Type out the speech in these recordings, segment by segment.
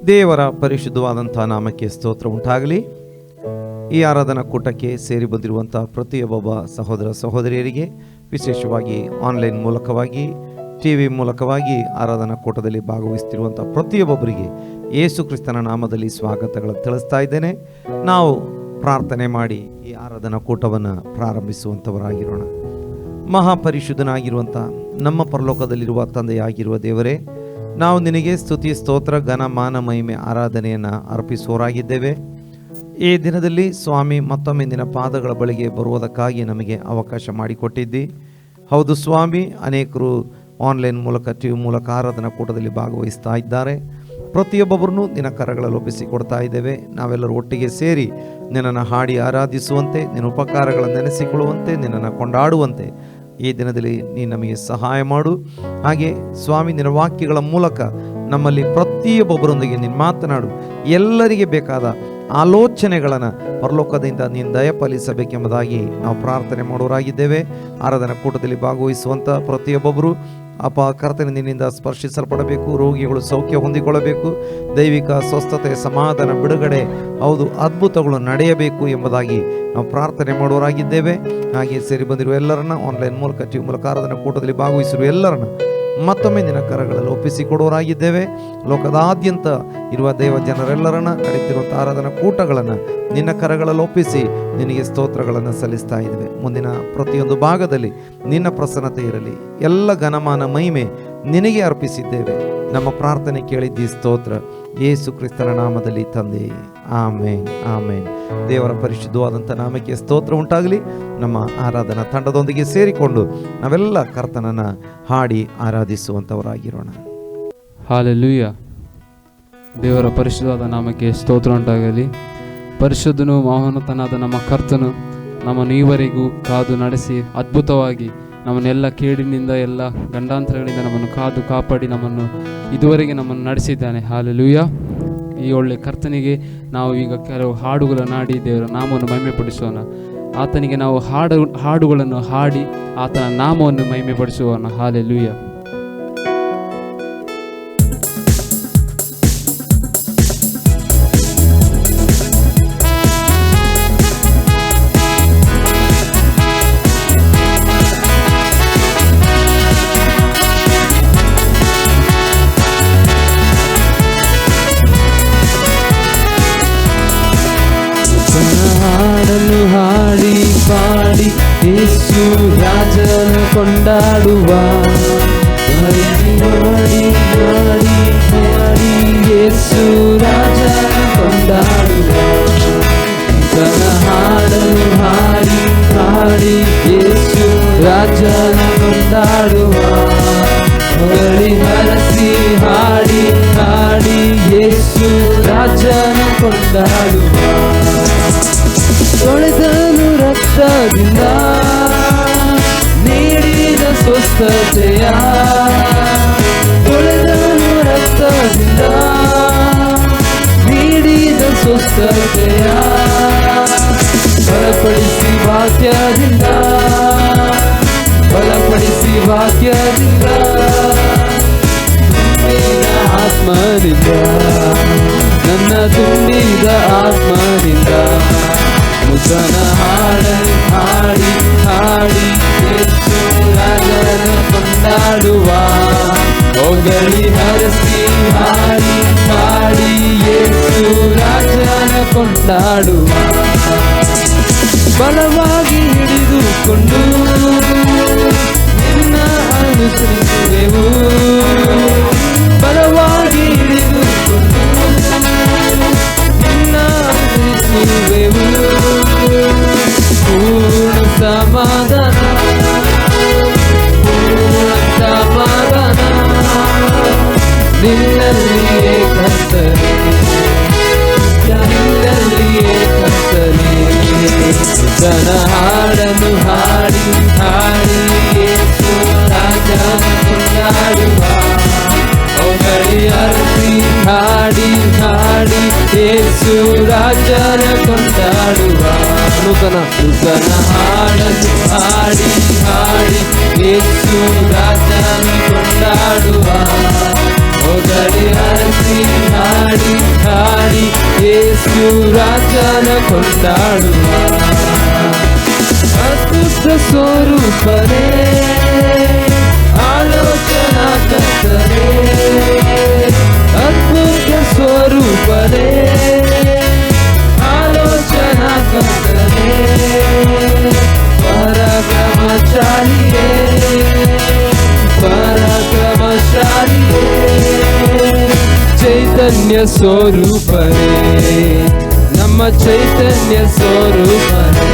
ದೇವರ ಪರಿಶುದ್ಧವಾದಂಥ ನಾಮಕ್ಕೆ ಸ್ತೋತ್ರ ಉಂಟಾಗಲಿ. ಈ ಆರಾಧನಾ ಕೂಟಕ್ಕೆ ಸೇರಿ ಬಂದಿರುವಂಥ ಪ್ರತಿಯೊಬ್ಬ ಸಹೋದರ ಸಹೋದರಿಯರಿಗೆ, ವಿಶೇಷವಾಗಿ ಆನ್ಲೈನ್ ಮೂಲಕವಾಗಿ, TV ಮೂಲಕವಾಗಿ ಆರಾಧನಾ ಕೂಟದಲ್ಲಿ ಭಾಗವಹಿಸುತ್ತಿರುವಂಥ ಪ್ರತಿಯೊಬ್ಬೊಬ್ಬರಿಗೆ ಯೇಸು ಕ್ರಿಸ್ತನ ನಾಮದಲ್ಲಿ ಸ್ವಾಗತಗಳನ್ನು ತಿಳಿಸ್ತಾ ಇದ್ದೇನೆ. ನಾವು ಪ್ರಾರ್ಥನೆ ಮಾಡಿ ಈ ಆರಾಧನಾ ಕೂಟವನ್ನು ಪ್ರಾರಂಭಿಸುವಂಥವರಾಗಿರೋಣ. ಮಹಾಪರಿಶುದ್ಧನಾಗಿರುವಂಥ ನಮ್ಮ ಪರಲೋಕದಲ್ಲಿರುವ ತಂದೆಯಾಗಿರುವ ದೇವರೇ, ನಾವು ನಿನಗೆ ಸ್ತುತಿ, ಸ್ತೋತ್ರ, ಘನ, ಮಾನ, ಮಹಿಮೆ, ಆರಾಧನೆಯನ್ನು ಅರ್ಪಿಸುವವರಾಗಿದ್ದೇವೆ. ಈ ದಿನದಲ್ಲಿ ಸ್ವಾಮಿ ಮತ್ತೊಮ್ಮೆ ನಿನ್ನ ಪಾದಗಳ ಬಳಿಗೆ ಬರುವುದಕ್ಕಾಗಿ ನಮಗೆ ಅವಕಾಶ ಮಾಡಿಕೊಟ್ಟಿದ್ದಿ. ಹೌದು ಸ್ವಾಮಿ, ಅನೇಕರು ಆನ್ಲೈನ್ ಮೂಲಕ, TV ಮೂಲಕ ಆರಾಧನಾ ಕೂಟದಲ್ಲಿ ಭಾಗವಹಿಸ್ತಾ ಇದ್ದಾರೆ. ಪ್ರತಿಯೊಬ್ಬೊಬ್ಬರನ್ನು ನಿನ್ನ ಕರಗಳಲ್ಲಿ ಒಪ್ಪಿಸಿಕೊಡ್ತಾ ಇದ್ದೇವೆ. ನಾವೆಲ್ಲರೂ ಒಟ್ಟಿಗೆ ಸೇರಿ ನಿನ್ನನ್ನು ಹಾಡಿ ಆರಾಧಿಸುವಂತೆ, ನಿನ್ನ ಉಪಕಾರಗಳನ್ನು ನೆನೆಸಿಕೊಳ್ಳುವಂತೆ, ನಿನ್ನನ್ನು ಕೊಂಡಾಡುವಂತೆ ಈ ದಿನದಲ್ಲಿ ನೀನು ನಮಗೆ ಸಹಾಯ ಮಾಡು. ಹಾಗೆ ಸ್ವಾಮಿ, ನಿನ್ನ ವಾಕ್ಯಗಳ ಮೂಲಕ ನಮ್ಮಲ್ಲಿ ಪ್ರತಿಯೊಬ್ಬೊಬ್ಬರೊಂದಿಗೆ ನೀನು ಮಾತನಾಡು. ಎಲ್ಲರಿಗೆ ಬೇಕಾದ ಆಲೋಚನೆಗಳನ್ನು ಪರಲೋಕದಿಂದ ನೀನು ದಯಪಾಲಿಸಬೇಕೆಂಬುದಾಗಿ ನಾವು ಪ್ರಾರ್ಥನೆ ಮಾಡೋರಾಗಿದ್ದೇವೆ. ಆರಾಧನಾ ಕೂಟದಲ್ಲಿ ಭಾಗವಹಿಸುವಂಥ ಪ್ರತಿಯೊಬ್ಬೊಬ್ಬರು ಅಪ್ಪ ಕರ್ತನೆ ನಿನ್ನಿಂದ ಸ್ಪರ್ಶಿಸಲ್ಪಡಬೇಕು. ರೋಗಿಗಳು ಸೌಖ್ಯ ಹೊಂದಿಕೊಳ್ಳಬೇಕು. ದೈವಿಕ ಸ್ವಸ್ಥತೆ, ಸಮಾಧಾನ, ಬಿಡುಗಡೆ, ಹೌದು ಅದ್ಭುತಗಳು ನಡೆಯಬೇಕು ಎಂಬುದಾಗಿ ನಾವು ಪ್ರಾರ್ಥನೆ ಮಾಡೋರಾಗಿದ್ದೇವೆ. ಹಾಗೆ ಸೇರಿ ಬಂದಿರುವ ಎಲ್ಲರನ್ನ, ಆನ್ಲೈನ್ ಮೂಲಕ, TV ಮೂಲಕ ಆರಾಧನಾ ಕೂಟದಲ್ಲಿ ಭಾಗವಹಿಸಿರುವ ಎಲ್ಲರನ್ನ ಮತ್ತೊಮ್ಮೆ ನಿನ್ನ ಕರಗಳಲ್ಲಿ ಒಪ್ಪಿಸಿಕೊಡೋರಾಗಿದ್ದೇವೆ. ಲೋಕದಾದ್ಯಂತ ಇರುವ ದೇವ ಜನರೆಲ್ಲರನ್ನ, ನಡೀತಿರುವಂಥ ಆರಾಧನಾ ಕೂಟಗಳನ್ನು ನಿನ್ನ ಕರಗಳಲ್ಲಿ ಒಪ್ಪಿಸಿ ನಿನಗೆ ಸ್ತೋತ್ರಗಳನ್ನು ಸಲ್ಲಿಸ್ತಾ ಇದ್ದೇವೆ. ಮುಂದಿನ ಪ್ರತಿಯೊಂದು ಭಾಗದಲ್ಲಿ ನಿನ್ನ ಪ್ರಸನ್ನತೆ ಇರಲಿ. ಎಲ್ಲ ಘನಮಾನ ಮಹಿಮೆ ನಿನಗೆ ಅರ್ಪಿಸಿದ್ದೇವೆ. ನಮ್ಮ ಪ್ರಾರ್ಥನೆ ಕೇಳಿದ್ದಿ, ಸ್ತೋತ್ರ ಯೇಸು ಕ್ರಿಸ್ತನ ನಾಮದಲ್ಲಿ ತಂದೆ, ಆಮೇನ್, ಆಮೇನ್. ದೇವರ ಪರಿಶುದ್ಧವಾದಂಥ ನಾಮಕ್ಕೆ ಸ್ತೋತ್ರ ಉಂಟಾಗಲಿ. ನಮ್ಮ ಆರಾಧನಾ ತಂಡದೊಂದಿಗೆ ಸೇರಿಕೊಂಡು ನಾವೆಲ್ಲ ಕರ್ತನನ್ನು ಹಾಡಿ ಆರಾಧಿಸುವಂಥವರಾಗಿರೋಣ. ಹಾಲೆಲೂಯ. ದೇವರ ಪರಿಶುದ್ಧವಾದ ನಾಮಕ್ಕೆ ಸ್ತೋತ್ರ ಉಂಟಾಗಲಿ. ಪರಿಶುದ್ಧನು ಮಹೋನ್ನತನಾದ ನಮ್ಮ ಕರ್ತನು ನಮ್ಮನ್ನು ಈವರೆಗೂ ಕಾದು ನಡೆಸಿ ಅದ್ಭುತವಾಗಿ ನಮ್ಮನ್ನೆಲ್ಲ ಕೇಡಿನಿಂದ, ಎಲ್ಲ ಗಂಡಾಂತರಗಳಿಂದ ನಮ್ಮನ್ನು ಕಾದು ಕಾಪಾಡಿ ಇದುವರೆಗೆ ನಮ್ಮನ್ನು ನಡೆಸಿದ್ದಾನೆ. ಹಾಲೆಲೂಯ. ಈ ಒಳ್ಳೆ ಕರ್ತನಿಗೆ ನಾವು ಈಗ ಕೆಲವು ಹಾಡುಗಳನ್ನು ಹಾಡಿ ದೇವರ ನಾಮವನ್ನು ಮಹಿಮೆಪಡಿಸೋಣ. ಆತನಿಗೆ ನಾವು ಹಾಡುಗಳನ್ನು ಹಾಡಿ ಆತನ ನಾಮವನ್ನು ಮಹಿಮೆಪಡಿಸುವೋಣ. ಹಾಲೆಲೂಯ. ಹಾಡನ್ನು ಹಾಡಿ ಪಾಡಿ ಯೇಸು ರಾಜನು ಕೊಂಡಾಡುವ, ಮಾಡಿ ಮಾಡಿ ಮಾಡಿ ಯೇಸು ರಾಜನು ಕೊಂಡಾಡುವ. ಹಾಡನ್ನು ಹಾಡಿ ಹಾಡಿ ಯೇಸು ರಾಜನು ಕೊಂಡಾಡುವ, ಹೊರಳಿ ಹರಸಿ ಹಾಡಿ ಹಾಡಿ ಯೇಸು ರಾಜನು ಕೊಂಡಾಡುವ. ತೊಳೆದನು ರಕ್ತದಿಂದ ನೀಡಿದ ಸ್ವಸ್ಥತೆಯ, ತೊಳೆದನು ರಕ್ತದಿಂದ ನೀಡಿದ ಸ್ವಸ್ಥತೆಯ, ಬಲಪಡಿಸಿ ವಾಕ್ಯದಿಂದ, ಬಲಪಡಿಸಿ ವಾಕ್ಯದಿಂದ, ತುಂಬಿದ ಆತ್ಮದಿಂದ, ನನ್ನ ತುಂಬಿದ ಆತ್ಮದಿಂದ ಮುಸನ ಹಾಡನ್ನು ಹಾಡಿ ಹಾಡಿ ಯೇಸು ರಾಜನ ಕೊಂಡಾಡುವ, ಹೊಗಳಿ ಹರಸಿ ಹಾಡಿ ಹಾಡಿ ಯೇಸು ರಾಜನ ಕೊಂಡಾಡುವ. ಬಲವಾಗಿ ಹಿಡಿದುಕೊಂಡು ನಿನ್ನ ಅನುಸರಿಸುವೆವು, ಬಲವಾಗಿ ಹಿಡಿದುಕೊಂಡು ನಿನ್ನ ಅನುಸರಿಸುವೆವು. ಪೂರ್ಣ ಸಮಾಧಾನ, ಪೂರ್ಣ ಸಮಾಧಾನ ನಿನ್ನಲ್ಲಿಯೇ ಕರ್ತನೆ, ನಿನ್ನಲ್ಲಿಯೇ ಕರ್ತನೆ. ತನ ಹಾಡನ್ನು ಹಾಡಿ ಹಾಡಿ ಯೇಸು ರಾಜನ ಕೊಂಡಾಡುವ, ಹೊಗಳಿ ಹರಸಿ ಹಾಡಿ ಹಾಡಿ ಯೇಸು ರಾಜನ ಕೊಂಡಾಡುವ. ನೂತನ ಹಾಡನ್ನು ಹಾಡಿ ಹಾಡಿ ಯೇಸು ರಾಜನ ಕೊಂಡಾಡುವ, ಹೊಗಳಿ ಹರಸಿ ಹಾಡಿ ಯೇಸು ರಾಜನ ಕೊಂಡಾಡುವ ಅದ್ಭುತ ಸ್ವರೂಪನೇ ಆಲೋಚನಾ ಕರ್ತನೇ ಅದ್ಭುತ ಸ್ವರೂಪನೇ ಆಲೋಚನಾ ಕರ್ತನೇ ಪರಾಕ್ರಮಶಾಲಿಯೇ ಪರಾಕ್ರಮಶಾಲಿಯೇ ಚೈತನ್ಯ ಸ್ವರೂಪನೇ ನಮ್ಮ ಚೈತನ್ಯ ಸ್ವರೂಪನೇ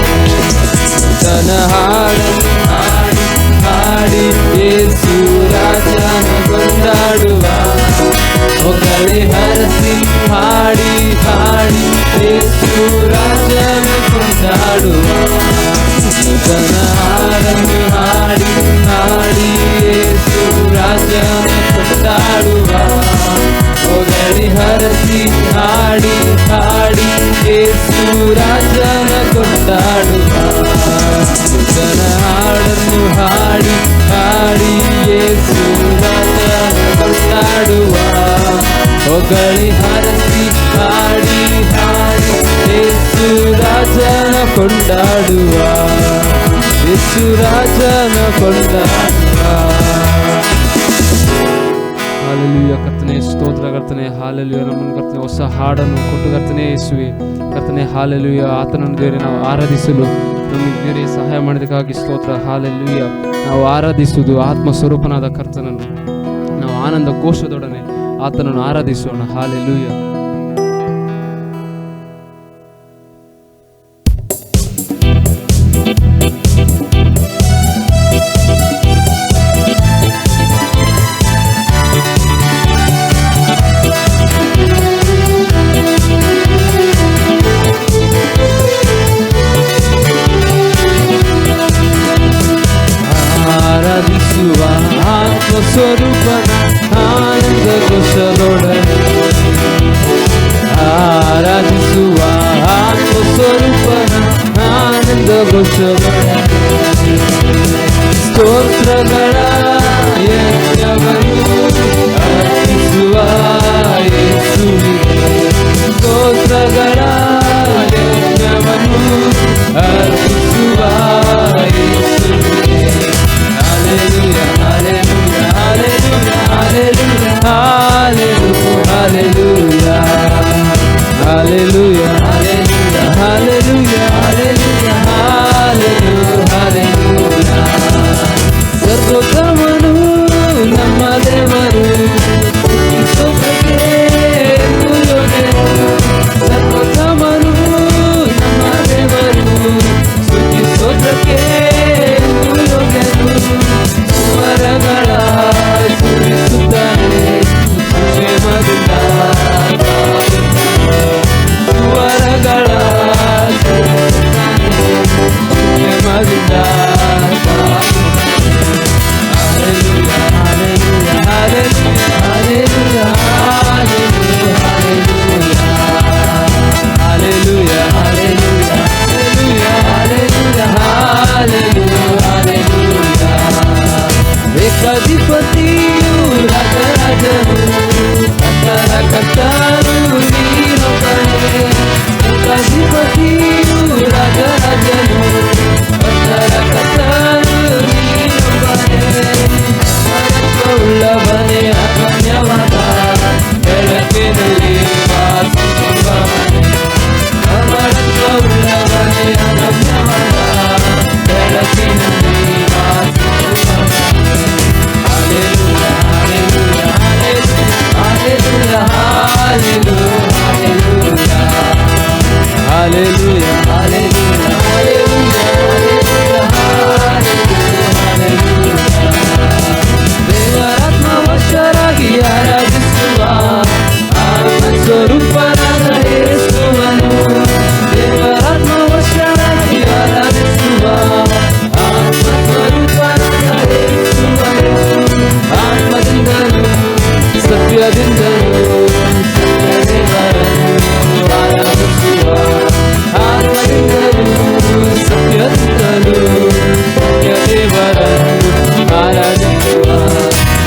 ತನ ಹಾಡನ್ನು ಹಾಡಿ ಹಾಡಿ ಯೇಸು ರಾಜನ ಕೊಂಡಾಡುವ ಹೊಗಳಿ ಹರಸಿ ಹಾಡಿ ಹಾಡಿ ಯೇಸು ರಾಜನ ಕೊಂಡಾಡುವ ತನ ಹಾಡನ್ನು ಹಾಡಿ ಹಾಡಿ ಯೇಸು ರಾಜನ ಕೊಂಡಾಡುವ ಹೊಗಳಿ ಹರಸಿ ಹಾಡಿ ಹಾಡಿ ಯೇಸು ರಾಜನ ಕೊಂಡಾಡುವ ತನ ಹಾಡನ್ನು ಹಾಡಿ ಹಾಡಿ ಯೇಸು ರಾಜನ ಕೊಂಡಾಡುವ ಹೊಗಳಿ ಹರಸಿ ಹಾಡಿ ಹಾಡಿ ಯೇಸು ರಾಜನ ಕೊಂಡಾಡುವ ಯೇಸು ರಾಜನ ಕೊಂಡಾಡುವ. ಹಾಲೆಲೂಯ ಕರ್ತನೆ ಸ್ತೋತ್ರ ಕರ್ತನೆ ಹಾಲೆಲೂಯ ನಮ್ಮನ್ನು ಕರ್ತನೆ ಹೊಸ ಹಾಡನ್ನು ಕೊಟ್ಟು ಕರ್ತನೆ ಯೇಸುವೆ ಕರ್ತನೆ ಹಾಲೆಲೂಯ ಆತನನ್ನು ದೇವರೇ ನಾವು ಆರಾಧಿಸಲು ನಮಗೆ ದೇವರೇ ಸಹಾಯ ಮಾಡೋದಕ್ಕಾಗಿ ಸ್ತೋತ್ರ ಹಾಲೆಲೂಯ. ನಾವು ಆರಾಧಿಸುವುದು ಆತ್ಮ ಸ್ವರೂಪನಾದ ಕರ್ತನನ್ನು ನಾವು ಆನಂದ ಕೋಶದೊಡನೆ ಆತನನ್ನು ಆರಾಧಿಸೋಣ ಹಾಲೆಲೂಯ. ಆರಾಧಿಸುವ ಆತ್ಮ ಸ್ವರೂಪನ ಆನಂದ ಘೋಷದೊಡನೆ ಆರಾಧಿಸುವ ಆತ್ಮ ಸ್ವರೂಪನ ಆನಂದ ಘೋಷದೊಡನೆ ಸ್ತೋತ್ರಗಳ ಯಜ್ಞವನ್ನು ಅರ್ಪಿಸುವ ಯೇಸುವಿಗೆ ಸ್ತೋತ್ರಗಳ ಯಜ್ಞವನ್ನು ಅರ್ಪಿಸುವ ಯೇಸುವಿಗೆ Hallelujah, hallelujah, hallelujah, hallelujah, hallelujah, hallelujah, hallelujah, hallelujah, hallelujah, hallelujah, hallelujah. ಸರ್ವೋತ್ತಮನು ನಮ್ಮ ದೇವರು ಸ್ತೋತ್ರಕ್ಕೆ ಯೋಗ್ಯನು. ಸರ್ವೋತ್ತಮನು ನಮ್ಮ ದೇವರು ಸ್ತುತಿ ಸ್ತೋತ್ರಕ್ಕೆ ಯೋಗ್ಯನು. ಸ್ವರಗಳ ಸುರಿಸುತ್ತಾನೆ ಕ್ಷೇಮದಿಂದ ಸ್ವರಗಳ ಸುರಿಸುತ್ತಾನೆ ಕ್ಷೇಮದಿಂದ. Hallelujah, hallelujah, hallelujah, hallelujah, hallelujah, hallelujah, hallelujah, hallelujah, hallelujah. ಏಕಾಧಿಪತಿಯು ರಾಜರಾಜನು ಕರ್ತರ ಕರ್ತನು ನೀನೊಬ್ಬನೇ. ಏಕಾಧಿಪತಿಯು ರಾಜರಾಜನು ಕರ್ತರ ಕರ್ತನು ನೀನೊಬ್ಬನೇ. ಉಳ್ಳವನೇ ಅಗಣ್ಯವಾದ ಬೆಳಕಿನಲ್ಲಿ ವಾಸಿಸುವವನೇ. ಉಳ್ಳವನೇ ಅಗಣ್ಯವಾದ ಬೆಳಕಿನಲ್ಲಿ ವಾಸಿಸುವವನೇ. Hallelujah, hallelujah, hallelujah, hallelujah, hallelujah, hallelujah, ದೇವರಾತ್ಮ ವಶರಾಗಿ ಆರಾಧಿಸುವ ಆತ್ಮ ಸ್ವರೂಪನಾದ ಯೇಸುವನ್ನು. ದೇವರಾತ್ಮ ವಶರಾಗಿ ಆರಾಧಿಸುವ ಆತ್ಮ ಸ್ವರೂಪನಾದ ಯೇಸುವನ್ನು. ಆತ್ಮದಿಂದಲೂ ಸತ್ಯದಿಂದಲೂ ಸತ್ಯದೇವರನ್ನು ಆರಾಧಿಸುವ ಆತ್ಮದಿಂದಲೂ ಸತ್ಯದಿಂದಲೂ ಸತ್ಯದೇವರನ್ನು ಆರಾಧಿಸುವ.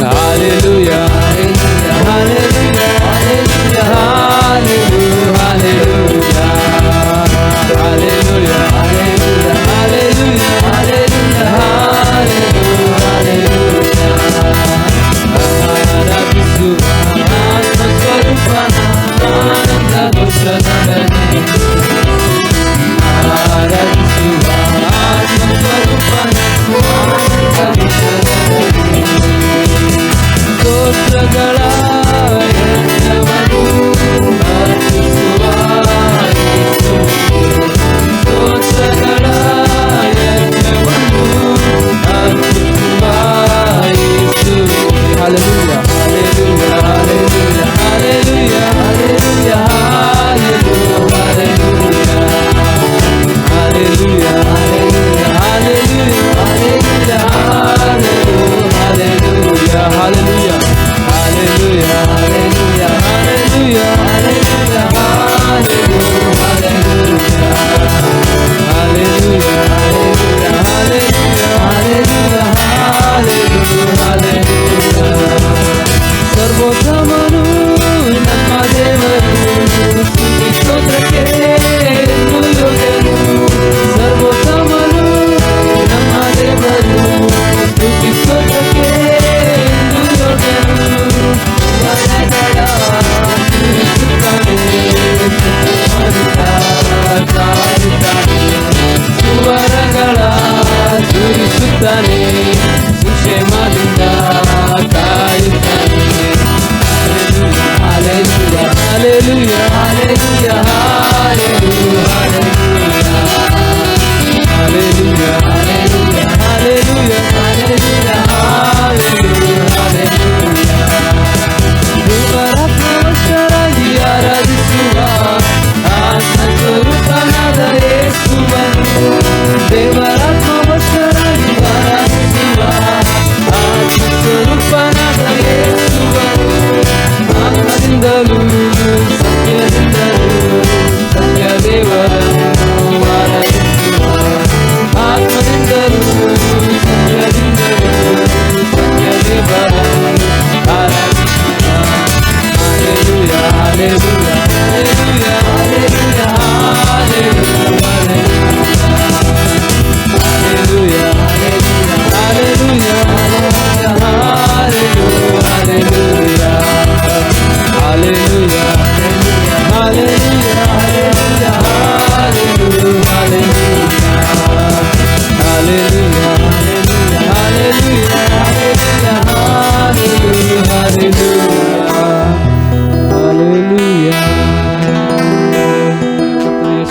Hallelujah, hallelujah, hallelujah, hallelujah, hallelujah.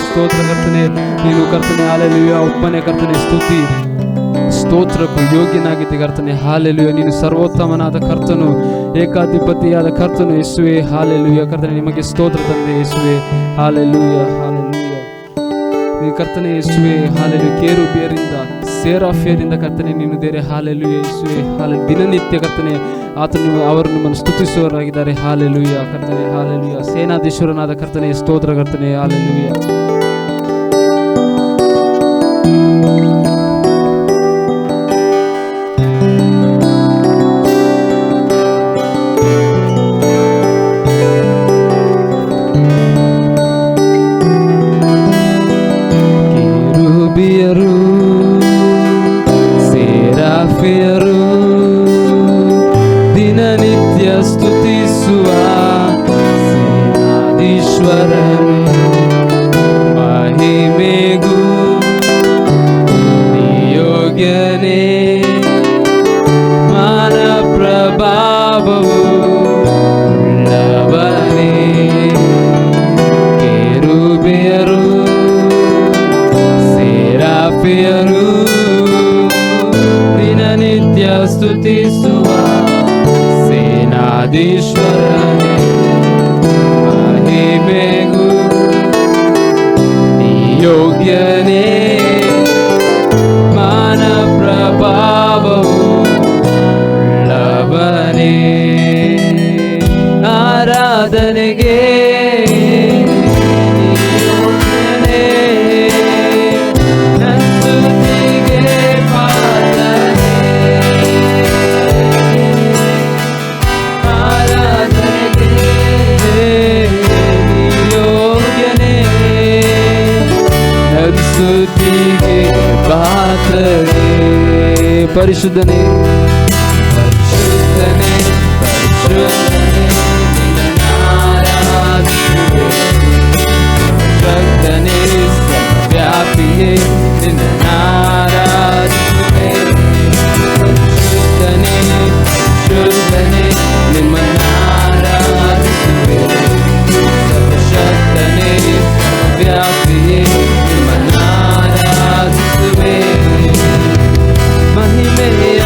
ಸ್ತೋತ್ರ ಕರ್ತನೆ, ನೀನು ಕರ್ತನೆ ಹಾಲೆಲೂಯ ಒಬ್ಬನೇ ಕರ್ತನೆ ಸ್ತುತಿ ಸ್ತೋತ್ರಕ್ಕೂ ಯೋಗ್ಯನಾಗಿದ್ದೆ ಕರ್ತನೆ. ಹಾಲೆಲೂಯ, ನೀನು ಸರ್ವೋತ್ತಮನಾದ ಕರ್ತನು, ಏಕಾಧಿಪತಿಯಾದ ಕರ್ತನು ಯೇಸುವೆ. ಹಾಲೆಲೂಯ ಕರ್ತನೆ, ನಿಮಗೆ ಸ್ತೋತ್ರ ತಂದೆ ಯೇಸುವೆ. ಹಾಲೆಲೂಯ ಹಾಲೆಲೂಯ ನೀನು ಕರ್ತನೆ ಯೇಸುವೆ. ಹಾಲೆಲೂಯ, ಕೇರುಬಿಯರಿಂದ ಸೇರಾಫಿಯರಿಂದ ಕರ್ತನೆ ನೀನು ದೇರೆ. ಹಾಲೆಲೂಯ ಯೇಸುವೆ. ದಿನನಿತ್ಯ ಕರ್ತನೆ ಆತನು ಅವರು ನಿಮ್ಮನ್ನು ಸ್ತುತಿಸುವವರಾಗಿದ್ದಾರೆ. ಹಾಲೆಲೂಯ ಕರ್ತನೆ. ಹಾಲೆಲೂಯ, ಸೇನಾಧೀಶ್ವರನಾದ ಕರ್ತನೆ ಸ್ತೋತ್ರ ಕರ್ತನೆ. ಹಾಲೆಲೂಯ. ಕೇರುಬಿಯರು ಸೇರಾಫಿಯರು ದಿನನಿತ್ಯ ಸ್ತುತಿಸುವ ಸೇನಾಧೀಶ್ವರನೇ, ಮಹಿಮೆಗೂ ಯೋಗ್ಯನೇ, ಮಾನ ಪ್ರಭಾವವು ಉಳ್ಳವನೇ. ಕೇರುಬಿಯರು ಸೇರಾಫಿಯರು ದಿನನಿತ್ಯ ಸ್ತುತಿಸುವ ಸೇನಾಧೀಶ್ವರನೇ, ಮಹಿಮೆಗೂ ಯೋಗ್ಯನೇ, ಮಾನ ಪ್ರಭಾವವು ಉಳ್ಳವನೇ. ಆರಾಧನೆಗೆ ಯೋಗ್ಯನೇ, ಸ್ತುತಿಗೆ ಪಾತ್ರನೇ. ಆರಾಧನೆಗೆ ಯೋಗ್ಯನೇ, ಸ್ತುತಿಗೆ ಪಾತ್ರನೇ. ಪರಿಶುದ್ಧನೇ ಪರಿಶುದ್ಧನೇ ಪರಿಶುದ್ಧನೇ, ನಿನ್ನನ್ನಾರಾಧಿಸುವೆ. ಭಕ್ತನೇ ಸರ್ವವ್ಯಾಪಿಯೇ, ನಿನ್ನನ್ನಾರಾಧಿಸುವೆ. ಪರಿಶುದ್ಧನೇ ಪರಿಶುದ್ಧನೇ, ನಿಮ್ಮನ್ನಾರಾಧಿಸುವೆ. ಸರ್ವಶಕ್ತನೇ ಸರ್ವವ್ಯಾಪಿಯೇ, ನಿಮ್ಮನ್ನಾರಾಧಿಸುವೆ. ಮಹಿಮೆಯ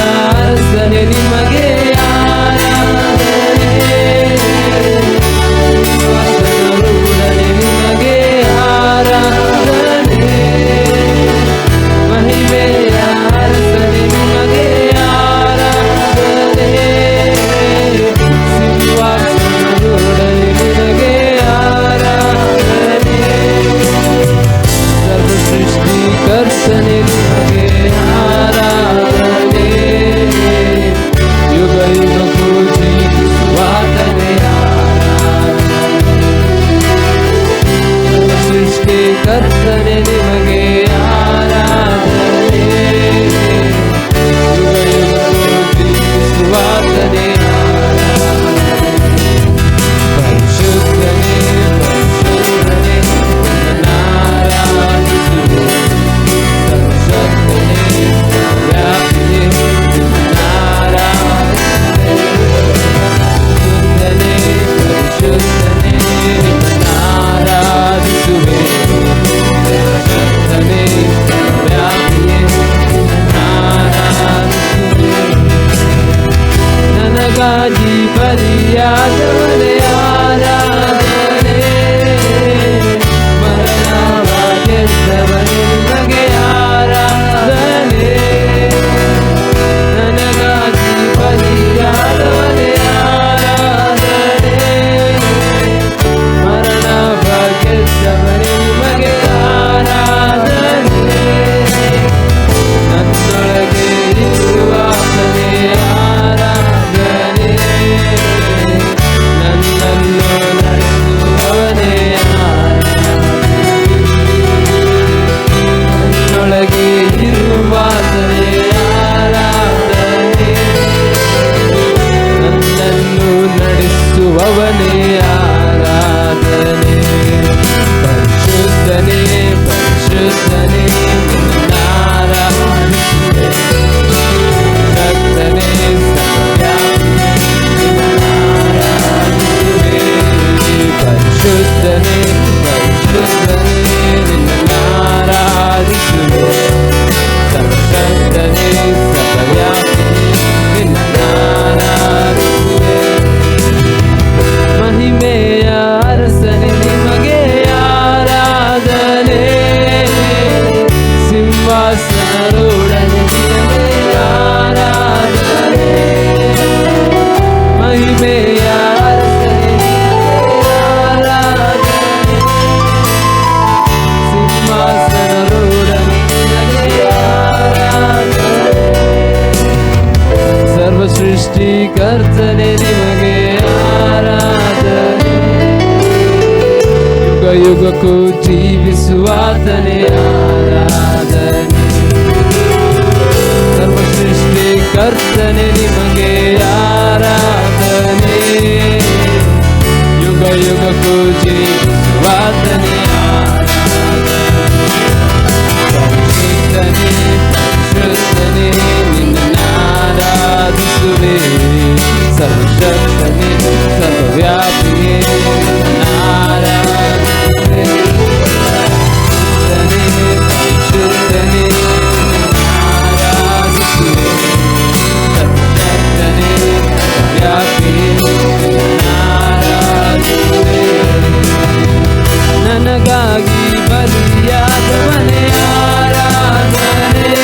ಯುಗಕ್ಕೂ ಜೀವಿಸುವಾತನೇ ಆರಾಧನೆ. ಸರ್ವಸೃಷ್ಟಿ ಕರ್ತನೆ ನಿಮಗೆ ಆರಾಧನೆ. ಯುಗ ಯುಗಕ್ಕೂ ಜೀವಿಸುವಾತನೇ ಆರಾಧನೆ. ಪರಿಶುದ್ಧನೇ ಪರಿಶುದ್ಧನೇ ನಿನ್ನಾರಾಧಿಸುವೆ. ಸರ್ವಶಕ್ತನೇ ಸರ್ವವ್ಯಾಪಿಯೇ ನಿನ್ನಾರಾಧಿಸುವೆ. ಪರಿಶುದ್ಧನೇ ನಿನ್ನಾರಾಧಿಸುವೆ. ಸರ್ವಶಕ್ತನೇ ಸರ್ವವ್ಯಾಪಿಯೇ ನಿನ್ನಾರಾಧಿಸುವೆ. ನನಗಾಗಿ ಬಲಿಯಾದವನೇ ಆರಾಧನೆ.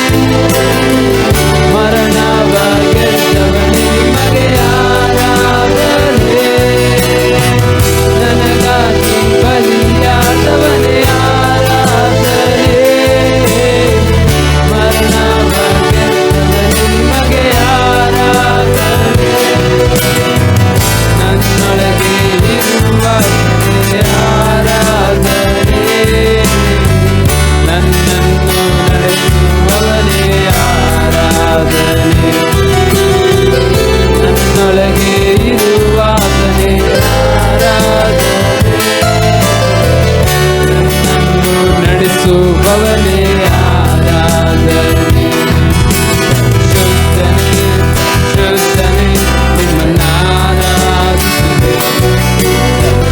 ಮರಣವ ಗೆದ್ದವನೇ ನಿಮಗೆ ಆರಾಧನೆ. ನನಗಾಗಿ ಬಲಿಯಾದವನೇ ಆರಾಧನೆ. ಮರಣವ ಗೆದ್ದವನೇ ನಿಮಗೆ ಆರಾಧನೆ. ನನ್ನೊಳಗೆ ಇರುವವನೇ ಆರಾಧನೆ. ನನ್ನನ್ನು ನಡೆಸುವವನೇ ಆರಾಧನೆ. ನನ್ನೊಳಗೆ ಇರುವಾತನೇ ಆರಾಧನೆ. ನನ್ನನ್ನು ನಡೆಸುವವನೇ ಆರಾಧನೆ. ಶುದ್ಧನೇ ಶುದ್ಧನೇ ನಿಮ್ಮನ್ನಾರಾಧಿಸುವೆ.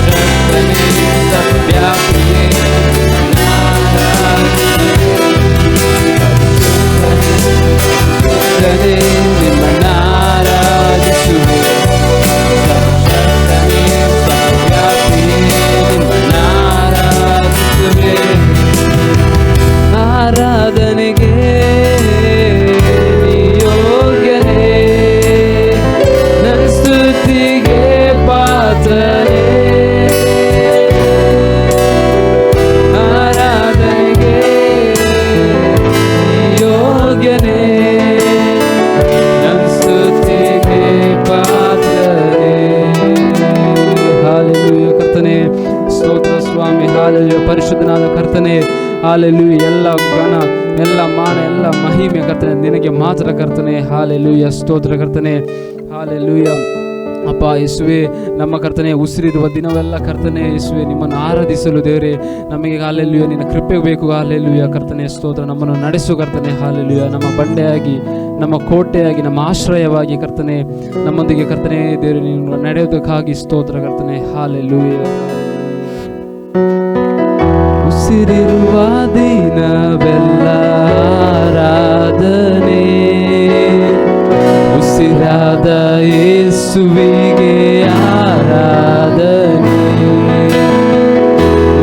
ಶಕ್ತನೇ ಸರ್ವವ್ಯಾಪಿಯೇ ಶುದ್ಧನೇ ನಿಮ್ಮನ್ನಾರಾಧಿಸುವೆ. ಸರ್ವಶಕ್ತನೇ ಸರ್ವವ್ಯಾಪಿಯೇ ನಿಮ್ಮನ್ನಾರಾಧಿಸುವೆ. ಆರಾಧನೆಗೆ ಯೋಗ್ಯನೇ, ನನ್ನ ಸ್ತುತಿಗೆ ಪಾತ್ರನೇ. ಆರಾಧನೆಗೆ ಯೋಗ್ಯನೇ, ನನ್ನ ಸ್ತುತಿಗೆ ಪಾತ್ರನೇ. ಹಾಲೆಲೂಯ ಕರ್ತನೇ, ಸ್ತೋತ್ರ ಸ್ವಾಮಿ. ಹಾಲೆಲೂಯ ಪರಿಶುದ್ಧನಾದ ಕರ್ತನೇ. ಹಾಲೆಲೂಯ ಎಲ್ಲ ಗಣ ಎಲ್ಲ ಮಾನ ಎಲ್ಲ ಮಹಿಮೆ ಕರ್ತನೆ ನಿನಗೆ ಮಾತ್ರ ಕರ್ತನೆ. ಹಾಲೆಲೂಯ ಸ್ತೋತ್ರ ಕರ್ತನೆ. ಹಾಲೆಲೂಯ ಅಪ್ಪ ಯೇಸುವೆ, ನಮ್ಮ ಕರ್ತನೆ ಉಸಿರಿರುವ ದಿನವೆಲ್ಲ ಕರ್ತನೆ ಯೇಸುವೆ ನಿಮ್ಮನ್ನು ಆರಾಧಿಸಲು ದೇವರೇ ನಮಗೆ ಹಾಲೆಲೂಯ ನಿನ್ನ ಕೃಪೆ ಬೇಕು. ಹಾಲೆಲೂಯ ಕರ್ತನೆ ಸ್ತೋತ್ರ. ನಮ್ಮನ್ನು ನಡೆಸು ಕರ್ತನೆ. ಹಾಲೆಲೂಯ ನಮ್ಮ ಬಂಡೆಯಾಗಿ ನಮ್ಮ ಕೋಟೆಯಾಗಿ ನಮ್ಮ ಆಶ್ರಯವಾಗಿ ಕರ್ತನೆ ನಮ್ಮೊಂದಿಗೆ ಕರ್ತನೆ ದೇವರೇ ನೀನು ನಡೆಯೋದಕ್ಕಾಗಿ ಸ್ತೋತ್ರ ಕರ್ತನೆ. ಹಾಲೆಲೂಯ. ಉಸಿರಿರುವ ದಿನವೆಲ್ಲ ಆರಾಧನೆ. ಉಸಿರಾದ ಯೇಸುವಿಗೆ ಆರಾಧನೆ.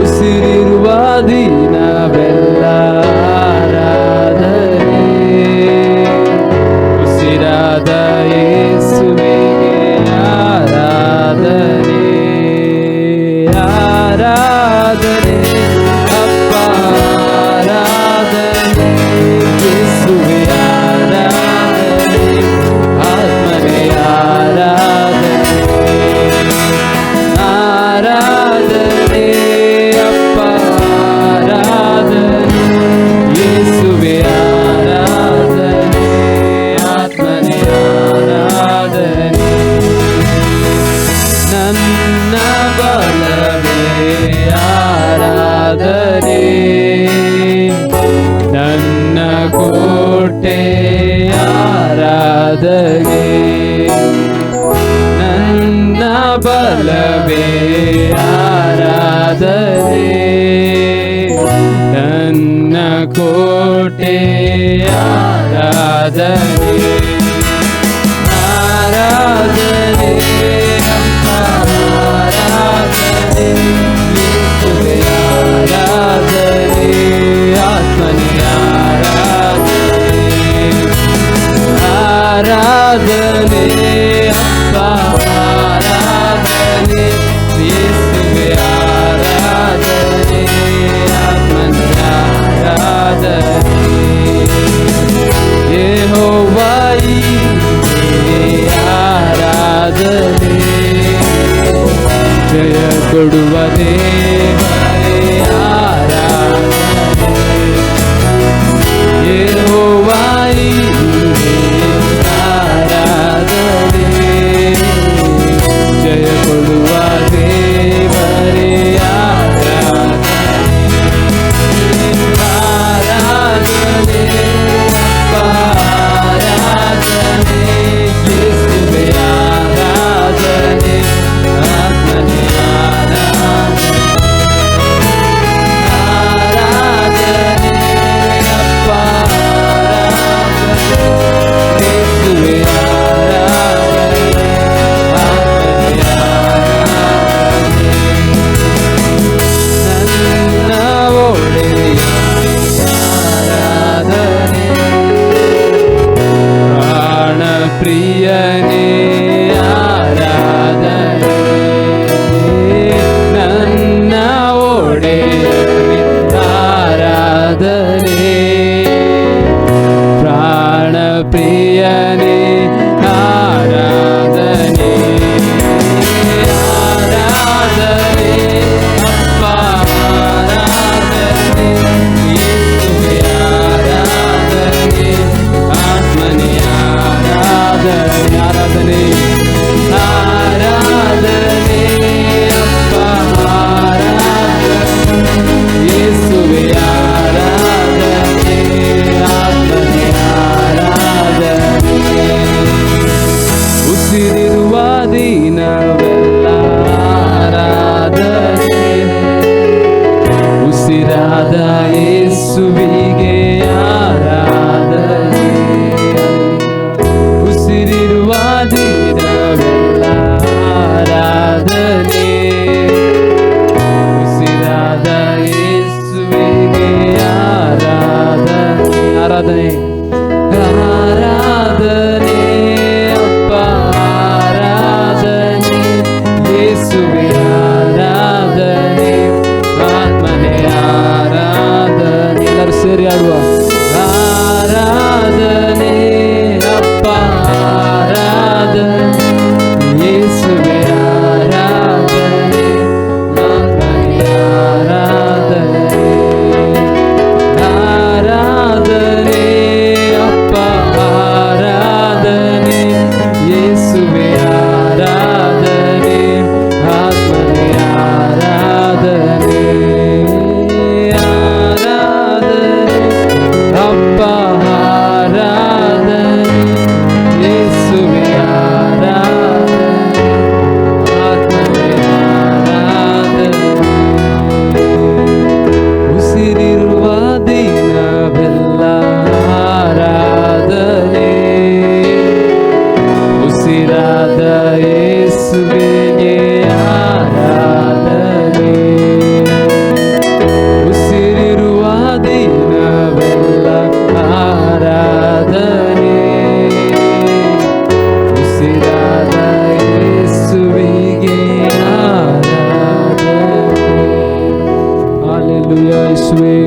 ಉಸಿರಿರುವ ದಿನವೆಲ್ಲ ಆರಾಧನೆ. ಉಸಿರಾದ ಯೇಸುವಿಗೆ ಆರಾಧನೆ. ಆರಾಧನೆ ಅಪ್ಪ ಆರಾಧನೆ. ಯೇಸುವೆ ಆರಾಧನೆ. ಆತ್ಮನೇ ಆರಾಧನೆ. ಆರಾಧನೆ ಅಪ್ಪ ಆರಾಧನೆ. ಯೇಸುವೆ ಆರಾಧನೆ. ಆತ್ಮನೇ ಆರಾಧನೆ. ನನ್ನ ಬಲವೇ ಆರಾಧನೆ. ನನ್ನ ಕೋಟೆ ಆರಾಧನೆ. ನನ್ನ ಬಲವೇ ಆರಾಧನೆ. ನನ್ನ ಕೋಟೆ ಆರಾಧನೆ. ಆರಾಧನೆ ಅಪ್ಪ ಆರಾಧನೆ. ಯೇಸುವೆ ಆರಾಧನೆ. ಆತ್ಮನೇ ಆರಾಧನೆ. ಆರಾಧನೆ ಅಪ್ಪ ಆರಾಧನೆ. ಯೇಸುವೆ ಆರಾಧನೆ. ಆತ್ಮನೇ ಆರಾಧನೆ. ಯೆಹೋವನೇ ಆರಾಧನೆ. ಜಯ ಕೊಡುವ ದೇವರೇ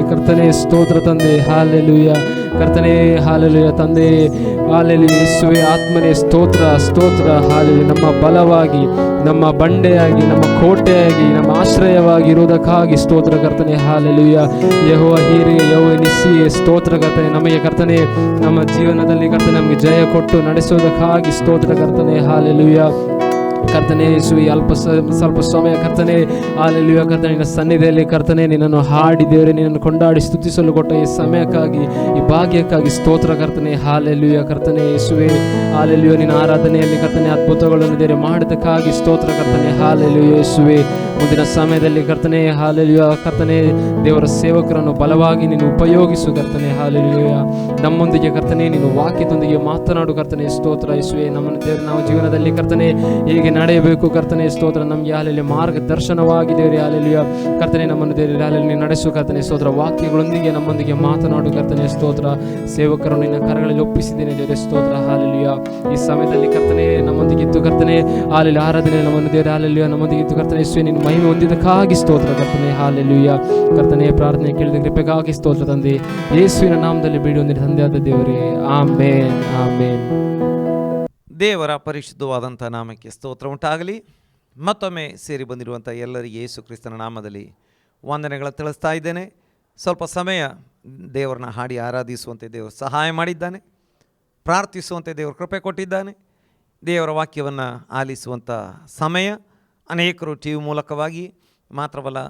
ಕರ್ತನೆ ಸ್ತೋತ್ರ ತಂದೆ. ಹಾಲೆಲೂಯ ಕರ್ತನೆ, ಹಾಲೆಲೂಯ ತಂದೆ, ಹಾಲೆಲೂಯ ಯೇಸುವೆ ಆತ್ಮನೇ ಸ್ತೋತ್ರ ಸ್ತೋತ್ರ. ಹಾಲೆಲೂಯ ನಮ್ಮ ಬಲವಾಗಿ, ನಮ್ಮ ಬಂಡೆಯಾಗಿ, ನಮ್ಮ ಕೋಟೆಯಾಗಿ, ನಮ್ಮ ಆಶ್ರಯವಾಗಿ ಇರುವುದಕ್ಕಾಗಿ ಸ್ತೋತ್ರ ಕರ್ತನೆ. ಹಾಲೆಲೂಯ ಯೆಹೋವ ಹೀರೆ, ಯೆಹೋವ ನಿಸ್ಸಿ ಸ್ತೋತ್ರ ಕರ್ತನೆ. ನಮಗೆ ಕರ್ತನೆ ನಮ್ಮ ಜೀವನದಲ್ಲಿ ಕರ್ತನೆ ನಮಗೆ ಜಯ ಕೊಟ್ಟು ನಡೆಸೋದಕ್ಕಾಗಿ ಸ್ತೋತ್ರ ಕರ್ತನೆ. ಹಾಲೆಲೂಯ ಕರ್ತನೆ ಯೇಸುವೆ ಸ್ವಲ್ಪ ಸಮಯ ಕರ್ತನೆ ಹಾಲೆಲೂಯ ಕರ್ತನೆ ನಿನ್ನ ಸನ್ನಿಧಿಯಲ್ಲಿ ಕರ್ತನೆ ನಿನ್ನನ್ನು ಹಾಡಿದೇವರೆ, ನಿನ್ನನ್ನು ಕೊಂಡಾಡಿ ಸ್ತುತಿಸಲು ಕೊಟ್ಟ ಈ ಸಮಯಕ್ಕಾಗಿ, ಈ ಭಾಗ್ಯಕ್ಕಾಗಿ ಸ್ತೋತ್ರ ಕರ್ತನೆ. ಹಾಲೆಲೂಯ ಕರ್ತನೆ ಯೇಸುವೆ, ಹಾಲೆಲೂಯ ನಿನ್ನ ಆರಾಧನೆಯಲ್ಲಿ ಕರ್ತನೆ ಅದ್ಭುತಗಳನ್ನು ದೇವರೇ ಮಾಡಿದಕ್ಕಾಗಿ ಸ್ತೋತ್ರ ಕರ್ತನೆ. ಹಾಲೆಲೂಯ ಯೇಸುವೆ, ಮುಂದಿನ ಸಮಯದಲ್ಲಿ ಕರ್ತನೆ ಹಾಲೆಲೂಯ ಕರ್ತನೆ ದೇವರ ಸೇವಕರನ್ನು ಬಲವಾಗಿ ನೀನು ಉಪಯೋಗಿಸು ಕರ್ತನೆ. ಹಾಲೆಲೂಯ ನಮ್ಮೊಂದಿಗೆ ಕರ್ತನೆ ನೀನು ವಾಕ್ಯದೊಂದಿಗೆ ಮಾತನಾಡು ಕರ್ತನೆ. ಸ್ತೋತ್ರ ಯೇಸುವೆ, ನಮ್ಮನ್ನು ದೇವರು ನಾವು ಜೀವನದಲ್ಲಿ ಕರ್ತನೆ ಹೇಗೆ ನಡೆಯಬೇಕು ಕರ್ತನೆ. ಸ್ತೋತ್ರ ನಮಗೆ ಹಾಲೆಲೂಯ ಮಾರ್ಗದರ್ಶನವಾಗಿ ದೇವರೇ ಹಾಲೆಲೂಯ ಕರ್ತನೆ ನಮ್ಮನ್ನು ದೇವರೇ ಹಾಲೆಲೂಯ ನೀನು ನಡೆಸು ಕರ್ತನೆ. ಸ್ತೋತ್ರ ವಾಕ್ಯಗಳೊಂದಿಗೆ ನಮ್ಮೊಂದಿಗೆ ಮಾತನಾಡು ಕರ್ತನೆ. ಸ್ತೋತ್ರ ಸೇವಕರನ್ನು ನಿನ್ನ ಕರಗಳಲ್ಲಿ ಒಪ್ಪಿಸಿದ್ದೇನೆ ದೇವರೇ. ಸ್ತೋತ್ರ ಹಾಲೆಲೂಯ ಈ ಸಮಯದಲ್ಲಿ ಕರ್ತನೆ ನಮ್ಮೊಂದಿಗೆ ಇದ್ದು ಕರ್ತನೆ ಹಾಲೆಲೂಯ ಆರಾಧನೆ ನಮ್ಮನ್ನು ದೇವರೇ ಹಾಲೆಲೂಯ ನಮ್ಮೊಂದಿಗೆ ಇದ್ದು ಕರ್ತನೆ ಯೇಸುವೆ ನೀನು ಮಹಿಮೆ ಹೊಂದಿದ್ದಕ್ಕಾಗಿ ಸ್ತೋತ್ರ ಕರ್ತನೆ. ಹಾಲೆಲೂಯ ಕರ್ತನೆ ಪ್ರಾರ್ಥನೆ ಕೇಳಿದ ಕೃಪೆಗಾಗಿ ಸ್ತೋತ್ರ ತಂದೆ. ಯೇಸುವಿನ ನಾಮದಲ್ಲಿ ಬೇಡಿ ಹೊಂದಿದ ತಂದೆಯಾದ ದೇವರೇ, ಆಮೇನ್ ಆಮೇನ್. ದೇವರ ಪರಿಶುದ್ಧವಾದಂಥ ನಾಮಕ್ಕೆ ಸ್ತೋತ್ರ ಉಂಟಾಗಲಿ. ಮತ್ತೊಮ್ಮೆ ಸೇರಿ ಬಂದಿರುವಂಥ ಎಲ್ಲರಿಗೆ ಯೇಸು ಕ್ರಿಸ್ತನ ನಾಮದಲ್ಲಿ ವಂದನೆಗಳ ತಿಳಿಸ್ತಾ ಇದ್ದೇನೆ. ಸ್ವಲ್ಪ ಸಮಯ ದೇವರನ್ನ ಹಾಡಿ ಆರಾಧಿಸುವಂತೆ ದೇವರು ಸಹಾಯ ಮಾಡಿದ್ದಾನೆ, ಪ್ರಾರ್ಥಿಸುವಂತೆ ದೇವರು ಕೃಪೆ ಕೊಟ್ಟಿದ್ದಾನೆ. ದೇವರ ವಾಕ್ಯವನ್ನು ಆಲಿಸುವಂಥ ಸಮಯ ಅನೇಕರು ಟಿ ವಿ ಮೂಲಕವಾಗಿ ಮಾತ್ರವಲ್ಲ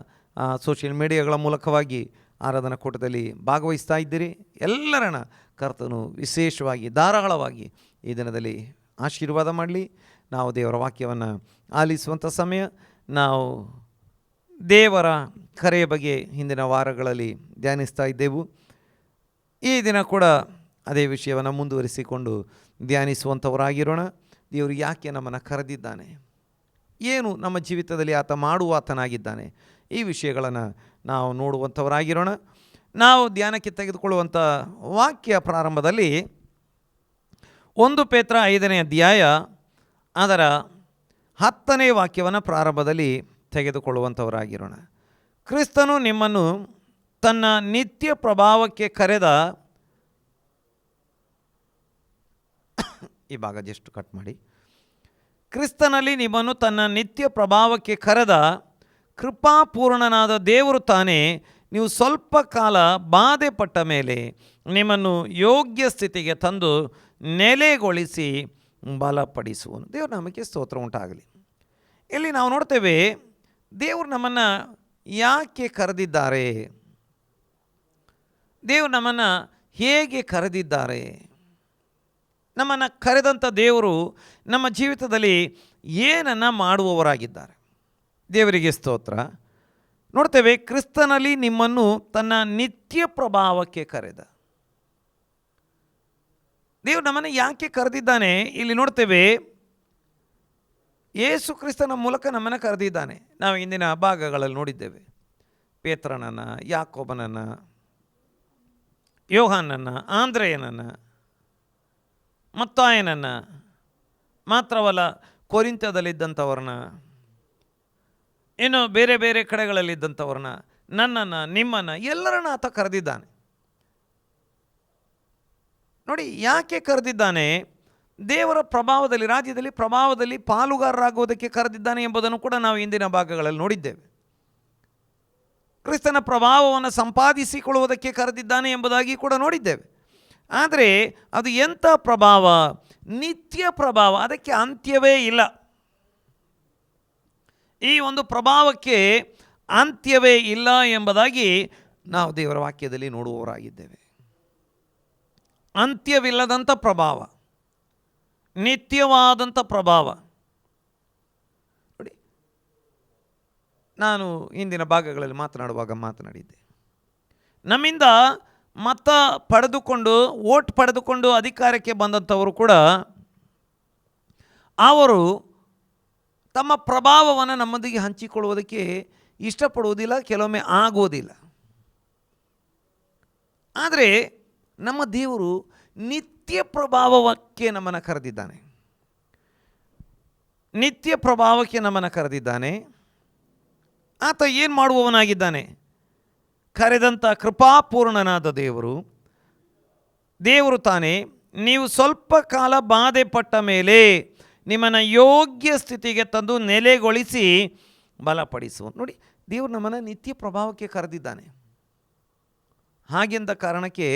ಸೋಷಿಯಲ್ ಮೀಡಿಯಾಗಳ ಮೂಲಕವಾಗಿ ಆರಾಧನಾ ಕೂಟದಲ್ಲಿ ಭಾಗವಹಿಸ್ತಾ ಇದ್ದೀರಿ. ಎಲ್ಲರನ್ನ ಕರ್ತನು ವಿಶೇಷವಾಗಿ ಧಾರಾಳವಾಗಿ ಈ ದಿನದಲ್ಲಿ ಆಶೀರ್ವಾದ ಮಾಡಲಿ. ನಾವು ದೇವರ ವಾಕ್ಯವನ್ನು ಆಲಿಸುವಂಥ ಸಮಯ, ನಾವು ದೇವರ ಕರೆಯ ಬಗ್ಗೆ ಹಿಂದಿನ ವಾರಗಳಲ್ಲಿ ಧ್ಯಾನಿಸ್ತಾ ಇದ್ದೆವು. ಈ ದಿನ ಕೂಡ ಅದೇ ವಿಷಯವನ್ನು ಮುಂದುವರಿಸಿಕೊಂಡು ಧ್ಯಾನಿಸುವಂಥವರಾಗಿರೋಣ. ದೇವರು ಯಾಕೆ ನಮ್ಮನ್ನು ಕರೆದಿದ್ದಾನೆ, ಏನು ನಮ್ಮ ಜೀವಿತದಲ್ಲಿ ಆತ ಮಾಡುವಾತನಾಗಿದ್ದಾನೆ, ಈ ವಿಷಯಗಳನ್ನು ನಾವು ನೋಡುವಂಥವರಾಗಿರೋಣ. ನಾವು ಧ್ಯಾನಕ್ಕೆ ತೆಗೆದುಕೊಳ್ಳುವಂಥ ವಾಕ್ಯ ಪ್ರಾರಂಭದಲ್ಲಿ 1 ಪೇತ್ರ 5ನೇ ಅಧ್ಯಾಯ ಅದರ 10ನೇ ವಾಕ್ಯವನ್ನು ಪ್ರಾರಂಭದಲ್ಲಿ ತೆಗೆದುಕೊಳ್ಳುವಂಥವರಾಗಿರೋಣ. ಕ್ರಿಸ್ತನು ನಿಮ್ಮನ್ನು ತನ್ನ ನಿತ್ಯ ಪ್ರಭಾವಕ್ಕೆ ಕರೆದ, ಈ ಭಾಗ ಜಸ್ಟ್ ಕಟ್ ಮಾಡಿ, ಕ್ರಿಸ್ತನಲ್ಲಿ ನಿಮ್ಮನ್ನು ತನ್ನ ನಿತ್ಯ ಪ್ರಭಾವಕ್ಕೆ ಕರೆದ ಕೃಪಾಪೂರ್ಣನಾದ ದೇವರು ತಾನೇ ನೀವು ಸ್ವಲ್ಪ ಕಾಲ ಬಾಧೆ ಪಟ್ಟ ಮೇಲೆ ನಿಮ್ಮನ್ನು ಯೋಗ್ಯ ಸ್ಥಿತಿಗೆ ತಂದು ನೆಲೆಗೊಳಿಸಿ ಬಲಪಡಿಸುವನು. ದೇವರು ನಮಗೆ ಸ್ತೋತ್ರ ಉಂಟಾಗಲಿ. ಇಲ್ಲಿ ನಾವು ನೋಡ್ತೇವೆ ದೇವರು ನಮ್ಮನ್ನು ಯಾಕೆ ಕರೆದಿದ್ದಾರೆ, ದೇವರು ನಮ್ಮನ್ನು ಹೇಗೆ ಕರೆದಿದ್ದಾರೆ, ನಮ್ಮನ್ನು ಕರೆದಂಥ ದೇವರು ನಮ್ಮ ಜೀವಿತದಲ್ಲಿ ಏನನ್ನು ಮಾಡುವವರಾಗಿದ್ದಾರೆ. ದೇವರಿಗೆ ಸ್ತೋತ್ರ. ನೋಡ್ತೇವೆ ಕ್ರಿಸ್ತನಲ್ಲಿ ನಿಮ್ಮನ್ನು ತನ್ನ ನಿತ್ಯ ಪ್ರಭಾವಕ್ಕೆ ಕರೆದ. ದೇವರು ನಮ್ಮನ್ನು ಯಾಕೆ ಕರೆದಿದ್ದಾನೆ ಇಲ್ಲಿ ನೋಡ್ತೇವೆ. ಯೇಸು ಕ್ರಿಸ್ತನ ಮೂಲಕ ನಮ್ಮನ್ನು ಕರೆದಿದ್ದಾನೆ. ನಾವು ಇಂದಿನ ಭಾಗಗಳಲ್ಲಿ ನೋಡಿದ್ದೇವೆ. ಪೇತ್ರನನ್ನು, ಯಾಕೋಬನನ್ನು, ಯೋಹಾನನ್ನು, ಆಂದ್ರೆಯನನ್ನು, ಮತ್ತಾಯನನ್ನು, ಮಾತ್ರವಲ್ಲ ಕೊರಿಂಥದಲ್ಲಿದ್ದಂಥವ್ರನ್ನ, ಇನ್ನು ಬೇರೆ ಬೇರೆ ಕಡೆಗಳಲ್ಲಿದ್ದಂಥವ್ರನ್ನ, ನನ್ನನ್ನು, ನಿಮ್ಮನ್ನು, ಎಲ್ಲರನ್ನ ಆತ ಕರೆದಿದ್ದಾನೆ. ನೋಡಿ ಯಾಕೆ ಕರೆದಿದ್ದಾನೆ. ದೇವರ ಪ್ರಭಾವದಲ್ಲಿ, ರಾಜ್ಯದಲ್ಲಿ ಪ್ರಭಾವದಲ್ಲಿ ಪಾಲುಗಾರರಾಗುವುದಕ್ಕೆ ಕರೆದಿದ್ದಾನೆ ಎಂಬುದನ್ನು ಕೂಡ ನಾವು ಇಂದಿನ ಭಾಗಗಳಲ್ಲಿ ನೋಡಿದ್ದೇವೆ. ಕ್ರಿಸ್ತನ ಪ್ರಭಾವವನ್ನು ಸಂಪಾದಿಸಿಕೊಳ್ಳುವುದಕ್ಕೆ ಕರೆದಿದ್ದಾನೆ ಎಂಬುದಾಗಿ ಕೂಡ ನೋಡಿದ್ದೇವೆ. ಆದರೆ ಅದು ಎಂಥ ಪ್ರಭಾವ? ನಿತ್ಯ ಪ್ರಭಾವ, ಅದಕ್ಕೆ ಅಂತ್ಯವೇ ಇಲ್ಲ. ಈ ಒಂದು ಪ್ರಭಾವಕ್ಕೆ ಅಂತ್ಯವೇ ಇಲ್ಲ ಎಂಬುದಾಗಿ ನಾವು ದೇವರ ವಾಕ್ಯದಲ್ಲಿ ನೋಡುವವರಾಗಿದ್ದೇವೆ. ಅಂತ್ಯವಿಲ್ಲದಂಥ ಪ್ರಭಾವ, ನಿತ್ಯವಾದಂಥ ಪ್ರಭಾವ. ನೋಡಿ, ನಾನು ಇಂದಿನ ಭಾಗಗಳಲ್ಲಿ ಮಾತನಾಡಿದ್ದೆ. ನಮ್ಮಿಂದ ಮತ ಪಡೆದುಕೊಂಡು, ವೋಟ್ ಪಡೆದುಕೊಂಡು ಅಧಿಕಾರಕ್ಕೆ ಬಂದಂಥವರು ಕೂಡ ಅವರು ತಮ್ಮ ಪ್ರಭಾವವನ್ನು ನಮ್ಮೊಂದಿಗೆ ಹಂಚಿಕೊಳ್ಳುವುದಕ್ಕೆ ಇಷ್ಟಪಡುವುದಿಲ್ಲ, ಕೆಲವೊಮ್ಮೆ ಆಗೋದಿಲ್ಲ. ಆದರೆ ನಮ್ಮ ದೇವರು ನಿತ್ಯ ಪ್ರಭಾವಕ್ಕೆ ನಮ್ಮನ್ನು ಕರೆದಿದ್ದಾನೆ. ನಿತ್ಯ ಪ್ರಭಾವಕ್ಕೆ ನಮ್ಮನ್ನು ಕರೆದಿದ್ದಾನೆ. ಆತ ಏನು ಮಾಡುವವನಾಗಿದ್ದಾನೆ? ಕರೆದಂಥ ಕೃಪಾಪೂರ್ಣನಾದ ದೇವರು ತಾನೇ ನೀವು ಸ್ವಲ್ಪ ಕಾಲ ಬಾಧೆ ಪಟ್ಟ ಮೇಲೆ ನಿಮ್ಮನ್ನು ಯೋಗ್ಯ ಸ್ಥಿತಿಗೆ ತಂದು ನೆಲೆಗೊಳಿಸಿ ಬಲಪಡಿಸುವ. ನೋಡಿ, ದೇವರು ನಮ್ಮನ್ನು ನಿತ್ಯ ಪ್ರಭಾವಕ್ಕೆ ಕರೆದಿದ್ದಾನೆ. ಹಾಗೆಂದ ಕಾರಣಕ್ಕೆ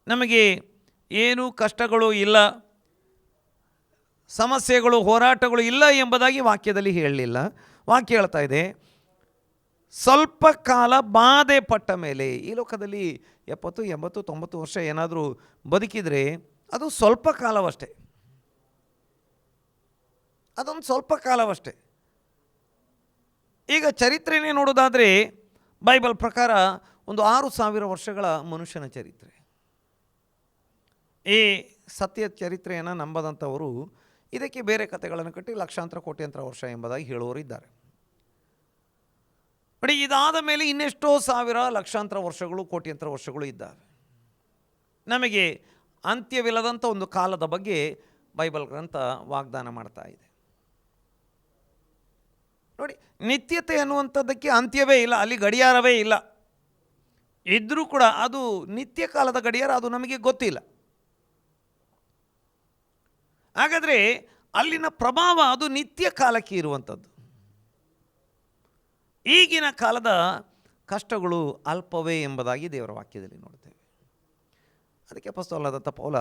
ನಮಗೆ ಏನೂ ಕಷ್ಟಗಳು ಇಲ್ಲ, ಸಮಸ್ಯೆಗಳು, ಹೋರಾಟಗಳು ಇಲ್ಲ ಎಂಬುದಾಗಿ ವಾಕ್ಯದಲ್ಲಿ ಹೇಳಲಿಲ್ಲ. ವಾಕ್ಯ ಹೇಳ್ತಾ ಇದೆ, ಸ್ವಲ್ಪ ಕಾಲ ಬಾಧೆ ಪಟ್ಟ ಮೇಲೆ. ಈ ಲೋಕದಲ್ಲಿ 70, 80, 90 ವರ್ಷ ಏನಾದರೂ ಬದುಕಿದರೆ ಅದು ಸ್ವಲ್ಪ ಕಾಲವಷ್ಟೇ, ಅದೊಂದು ಸ್ವಲ್ಪ ಕಾಲವಷ್ಟೇ. ಈಗ ಚರಿತ್ರೆನೇ ನೋಡೋದಾದರೆ ಬೈಬಲ್ ಪ್ರಕಾರ ಒಂದು 6,000 ವರ್ಷಗಳ ಮನುಷ್ಯನ ಚರಿತ್ರೆ. ಈ ಸತ್ಯ ಚರಿತ್ರೆಯನ್ನು ನಂಬದಂಥವರು ಇದಕ್ಕೆ ಬೇರೆ ಕಥೆಗಳನ್ನು ಕಟ್ಟಿ ಲಕ್ಷಾಂತರ ಕೋಟ್ಯಾಂತರ ವರ್ಷ ಎಂಬುದಾಗಿ ಹೇಳುವವರು ಇದ್ದಾರೆ. ನೋಡಿ, ಇದಾದ ಮೇಲೆ ಇನ್ನೆಷ್ಟೋ ಸಾವಿರ ಲಕ್ಷಾಂತರ ವರ್ಷಗಳು, ಕೋಟ್ಯಾಂತರ ವರ್ಷಗಳು ಇದ್ದಾವೆ. ನಮಗೆ ಅಂತ್ಯವಿಲ್ಲದಂಥ ಒಂದು ಕಾಲದ ಬಗ್ಗೆ ಬೈಬಲ್ ಗ್ರಂಥ ವಾಗ್ದಾನ ಮಾಡ್ತಾ ಇದೆ. ನೋಡಿ, ನಿತ್ಯತೆ ಅನ್ನುವಂಥದ್ದಕ್ಕೆ ಅಂತ್ಯವೇ ಇಲ್ಲ, ಅಲ್ಲಿ ಗಡಿಯಾರವೇ ಇಲ್ಲ. ಇದ್ದರೂ ಕೂಡ ಅದು ನಿತ್ಯ ಕಾಲದ ಗಡಿಯಾರ, ಅದು ನಮಗೆ ಗೊತ್ತಿಲ್ಲ. ಹಾಗಾದರೆ ಅಲ್ಲಿನ ಪ್ರಭಾವ ಅದು ನಿತ್ಯ ಕಾಲಕ್ಕೆ ಇರುವಂಥದ್ದು. ಈಗಿನ ಕಾಲದ ಕಷ್ಟಗಳು ಅಲ್ಪವೇ ಎಂಬುದಾಗಿ ದೇವರ ವಾಕ್ಯದಲ್ಲಿ ನೋಡ್ತೇವೆ. ಅದಕ್ಕೆ ಅಪೊಸ್ತಲನಾದಂಥ ಪೌಲ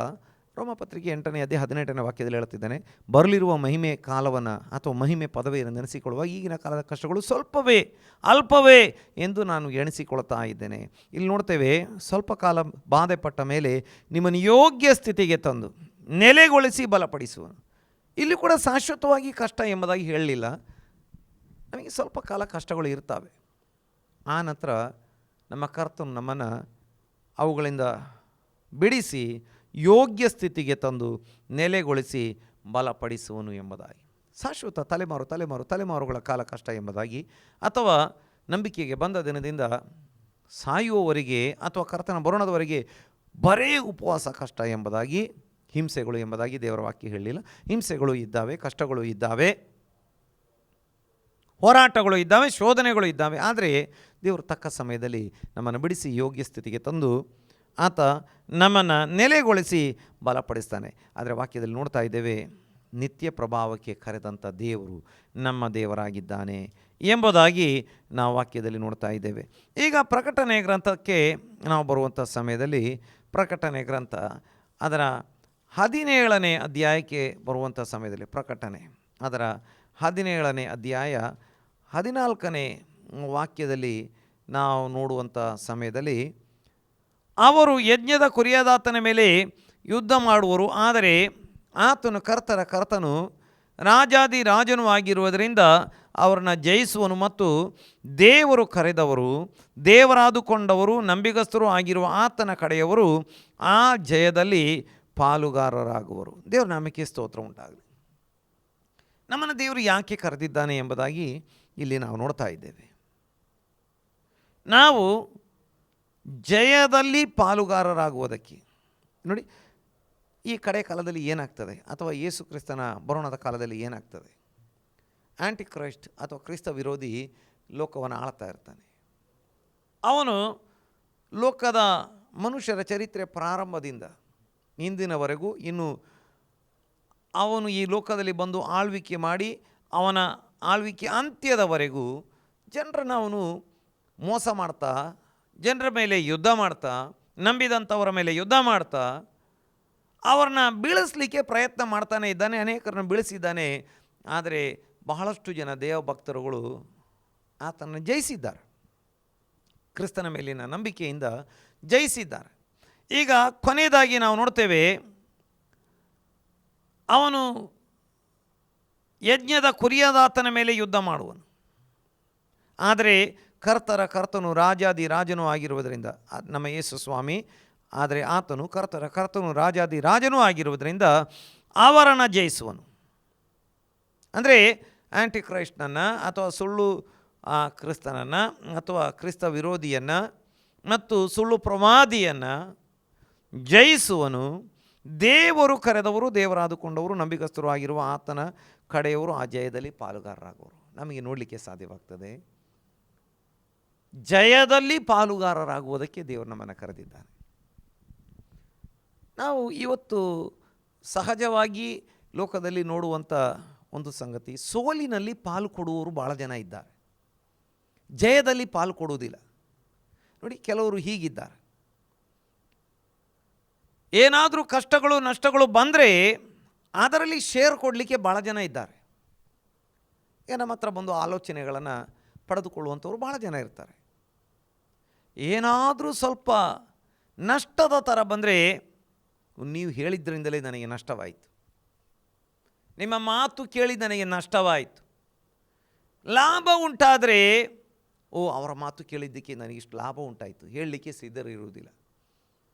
ರೋಮಪತ್ರಿಕೆ 8ನೇ ಅಧ್ಯಾಯ 18ನೇ ವಾಕ್ಯದಲ್ಲಿ ಹೇಳುತ್ತಿದ್ದಾನೆ, ಬರಲಿರುವ ಮಹಿಮೆ ಕಾಲವನ್ನು ಅಥವಾ ಮಹಿಮೆ ಪದವಿಯನ್ನು ನೆನೆಸಿಕೊಳ್ಳುವ ಈಗಿನ ಕಾಲದ ಕಷ್ಟಗಳು ಸ್ವಲ್ಪವೇ, ಅಲ್ಪವೇ ಎಂದು ನಾನು ಎಣಿಸಿಕೊಳ್ತಾ ಇದ್ದೇನೆ. ಇಲ್ಲಿ ನೋಡ್ತೇವೆ, ಸ್ವಲ್ಪ ಕಾಲ ಬಾಧೆ ಪಟ್ಟ ಮೇಲೆ ನಿಮ್ಮನ್ನು ಯೋಗ್ಯ ಸ್ಥಿತಿಗೆ ತಂದು ನೆಲೆಗೊಳಿಸಿ ಬಲಪಡಿಸುವ. ಇಲ್ಲಿ ಕೂಡ ಶಾಶ್ವತವಾಗಿ ಕಷ್ಟ ಎಂಬುದಾಗಿ ಹೇಳಲಿಲ್ಲ. ನಮಗೆ ಸ್ವಲ್ಪ ಕಾಲ ಕಷ್ಟಗಳು ಇರ್ತವೆ. ಆ ನಂತರ ನಮ್ಮ ಕರ್ತನು ನಮ್ಮನ್ನು ಅವುಗಳಿಂದ ಬಿಡಿಸಿ ಯೋಗ್ಯ ಸ್ಥಿತಿಗೆ ತಂದು ನೆಲೆಗೊಳಿಸಿ ಬಲಪಡಿಸುವನು ಎಂಬುದಾಗಿ. ಶಾಶ್ವತ ತಲೆಮಾರುಗಳ ಕಾಲ ಕಷ್ಟ ಎಂಬುದಾಗಿ, ಅಥವಾ ನಂಬಿಕೆಗೆ ಬಂದ ದಿನದಿಂದ ಸಾಯುವವರೆಗೆ ಅಥವಾ ಕರ್ತನ ಬರೋಣದವರೆಗೆ ಬರೇ ಉಪವಾಸ ಕಷ್ಟ ಎಂಬುದಾಗಿ, ಹಿಂಸೆಗಳು ಎಂಬುದಾಗಿ ದೇವರ ವಾಕ್ಯ ಹೇಳಲಿಲ್ಲ. ಹಿಂಸೆಗಳು ಇದ್ದಾವೆ, ಕಷ್ಟಗಳು ಇದ್ದಾವೆ, ಹೋರಾಟಗಳು ಇದ್ದಾವೆ, ಶೋಧನೆಗಳು ಇದ್ದಾವೆ. ಆದರೆ ದೇವರು ತಕ್ಕ ಸಮಯದಲ್ಲಿ ನಮ್ಮನ್ನು ಬಿಡಿಸಿ ಯೋಗ್ಯ ಸ್ಥಿತಿಗೆ ತಂದು ಆತ ನಮ್ಮನ್ನು ನೆಲೆಗೊಳಿಸಿ ಬಲಪಡಿಸ್ತಾನೆ. ಆದರೆ ವಾಕ್ಯದಲ್ಲಿ ನೋಡ್ತಾ ಇದ್ದೇವೆ, ನಿತ್ಯ ಪ್ರಭಾವಕ್ಕೆ ಕರೆದಂಥ ದೇವರು ನಮ್ಮ ದೇವರಾಗಿದ್ದಾನೆ ಎಂಬುದಾಗಿ ನಾವು ವಾಕ್ಯದಲ್ಲಿ ನೋಡ್ತಾ ಇದ್ದೇವೆ. ಈಗ ಪ್ರಕಟಣೆ ಗ್ರಂಥಕ್ಕೆ ನಾವು ಬರುವಂಥ ಸಮಯದಲ್ಲಿ, ಪ್ರಕಟಣೆ ಗ್ರಂಥ ಅದರ 17ನೇ ಅಧ್ಯಾಯಕ್ಕೆ ಬರುವಂಥ ಸಮಯದಲ್ಲಿ, ಪ್ರಕಟಣೆ ಅದರ 17ನೇ ಅಧ್ಯಾಯ 14ನೇ ವಾಕ್ಯದಲ್ಲಿ ನಾವು ನೋಡುವಂಥ ಸಮಯದಲ್ಲಿ, ಅವರು ಯಜ್ಞದ ಕುರಿಯಾದಾತನ ಮೇಲೆ ಯುದ್ಧ ಮಾಡುವರು, ಆದರೆ ಆತನು ಕರ್ತನು ರಾಜಾದಿ ರಾಜನೂ ಆಗಿರುವುದರಿಂದ ಅವರನ್ನು ಜಯಿಸುವನು ಮತ್ತು ದೇವರು ಕರೆದವರು, ದೇವರಾದುಕೊಂಡವರು, ನಂಬಿಗಸ್ತರು ಆಗಿರುವ ಆತನ ಕಡೆಯವರು ಆ ಜಯದಲ್ಲಿ ಪಾಲುಗಾರರಾಗುವರು. ದೇವರ ನಾಮಕ್ಕೆ ಸ್ತೋತ್ರ ಉಂಟಾಗಲಿ. ನಮ್ಮನ್ನು ದೇವರು ಯಾಕೆ ಕರೆದಿದ್ದಾನೆ ಎಂಬುದಾಗಿ ಇಲ್ಲಿ ನಾವು ನೋಡ್ತಾ ಇದ್ದೇವೆ. ನಾವು ಜಯದಲ್ಲಿ ಪಾಲುಗಾರರಾಗುವುದಕ್ಕೆ. ನೋಡಿ, ಈ ಕಡೆ ಕಾಲದಲ್ಲಿ ಏನಾಗ್ತದೆ, ಅಥವಾ ಯೇಸು ಕ್ರಿಸ್ತನ ಬರೋಣದ ಕಾಲದಲ್ಲಿ ಏನಾಗ್ತದೆ, ಆಂಟಿ ಕ್ರೈಸ್ಟ್ ಅಥವಾ ಕ್ರಿಸ್ತ ವಿರೋಧಿ ಲೋಕವನ್ನು ಆಳ್ತಾ ಇರ್ತಾನೆ. ಅವನು ಲೋಕದ ಮನುಷ್ಯರ ಚರಿತ್ರೆ ಪ್ರಾರಂಭದಿಂದ ಇಂದಿನವರೆಗೂ ಇನ್ನು ಅವನು ಈ ಲೋಕದಲ್ಲಿ ಬಂದು ಆಳ್ವಿಕೆ ಮಾಡಿ ಅವನ ಆಳ್ವಿಕೆ ಅಂತ್ಯದವರೆಗೂ ಜನರನ್ನು ಅವನು ಮೋಸ ಮಾಡ್ತಾ, ಜನರ ಮೇಲೆ ಯುದ್ಧ ಮಾಡ್ತಾ, ನಂಬಿದಂಥವರ ಮೇಲೆ ಯುದ್ಧ ಮಾಡ್ತಾ ಅವ್ರನ್ನ ಬೀಳಿಸಲಿಕ್ಕೆ ಪ್ರಯತ್ನ ಮಾಡ್ತಾನೆ ಇದ್ದಾನೆ. ಅನೇಕರನ್ನು ಬೀಳಿಸಿದ್ದಾನೆ. ಆದರೆ ಬಹಳಷ್ಟು ಜನ ದೇವಭಕ್ತರುಗಳು ಆತನನ್ನು ಜಯಿಸಿದ್ದಾರೆ, ಕ್ರಿಸ್ತನ ಮೇಲಿನ ನಂಬಿಕೆಯಿಂದ ಜಯಿಸಿದ್ದಾರೆ. ಈಗ ಕೊನೆಯದಾಗಿ ನಾವು ನೋಡ್ತೇವೆ, ಅವನು ಯಜ್ಞದ ಕುರಿಯಾದಾತನ ಮೇಲೆ ಯುದ್ಧ ಮಾಡುವನು, ಆದರೆ ಕರ್ತನು ರಾಜಾದಿ ರಾಜನೂ ಆಗಿರುವುದರಿಂದ, ನಮ್ಮ ಯೇಸು ಸ್ವಾಮಿ, ಆದರೆ ಆತನು ಕರ್ತನು ರಾಜಾದಿ ರಾಜನೂ ಆಗಿರುವುದರಿಂದ ಅವರನ್ನು ಜಯಿಸುವನು. ಅಂದರೆ ಆಂಟಿ ಕ್ರೈಸ್ಟನನ್ನು ಅಥವಾ ಸುಳ್ಳು ಕ್ರಿಸ್ತನನ್ನು ಅಥವಾ ಕ್ರಿಸ್ತ ವಿರೋಧಿಯನ್ನು ಮತ್ತು ಸುಳ್ಳು ಪ್ರವಾದಿಯನ್ನು ಜಯಿಸುವನು. ದೇವರು ಕರೆದವರು, ದೇವರಾದುಕೊಂಡವರು, ನಂಬಿಗಸ್ತರು ಆಗಿರುವ ಆತನ ಕಡೆಯವರು ಆ ಜಯದಲ್ಲಿ ಪಾಲುಗಾರರಾಗುವರು. ನಮಗೆ ನೋಡಲಿಕ್ಕೆ ಸಾಧ್ಯವಾಗ್ತದೆ. ಜಯದಲ್ಲಿ ಪಾಲುಗಾರರಾಗುವುದಕ್ಕೆ ದೇವರು ನಮ್ಮನ್ನು ಕರೆದಿದ್ದಾನೆ. ನಾವು ಇವತ್ತು ಸಹಜವಾಗಿ ಲೋಕದಲ್ಲಿ ನೋಡುವಂಥ ಒಂದು ಸಂಗತಿ, ಸೋಲಿನಲ್ಲಿ ಪಾಲು ಕೊಡುವವರು ಭಾಳ ಜನ ಇದ್ದಾರೆ, ಜಯದಲ್ಲಿ ಪಾಲು ಕೊಡುವುದಿಲ್ಲ. ನೋಡಿ, ಕೆಲವರು ಹೀಗಿದ್ದಾರೆ, ಏನಾದರೂ ಕಷ್ಟಗಳು ನಷ್ಟಗಳು ಬಂದರೆ ಅದರಲ್ಲಿ ಶೇರ್ ಕೊಡಲಿಕ್ಕೆ ಭಾಳ ಜನ ಇದ್ದಾರೆ. ಈಗ ನಮ್ಮ ಹತ್ರ ಬಂದು ಆಲೋಚನೆಗಳನ್ನು ಪಡೆದುಕೊಳ್ಳುವಂಥವ್ರು ಭಾಳ ಜನ ಇರ್ತಾರೆ. ಏನಾದರೂ ಸ್ವಲ್ಪ ನಷ್ಟದ ಥರ ಬಂದರೆ, ನೀವು ಹೇಳಿದ್ರಿಂದಲೇ ನನಗೆ ನಷ್ಟವಾಯಿತು, ನಿಮ್ಮ ಮಾತು ಕೇಳಿ ನನಗೆ ನಷ್ಟವಾಯಿತು. ಲಾಭ ಉಂಟಾದರೆ, ಓ ಅವರ ಮಾತು ಕೇಳಿದ್ದಕ್ಕೆ ನನಗಿಷ್ಟು ಲಾಭ ಉಂಟಾಯಿತು, ಹೇಳಲಿಕ್ಕೆ ಸಿದ್ಧರಿರುವುದಿಲ್ಲ.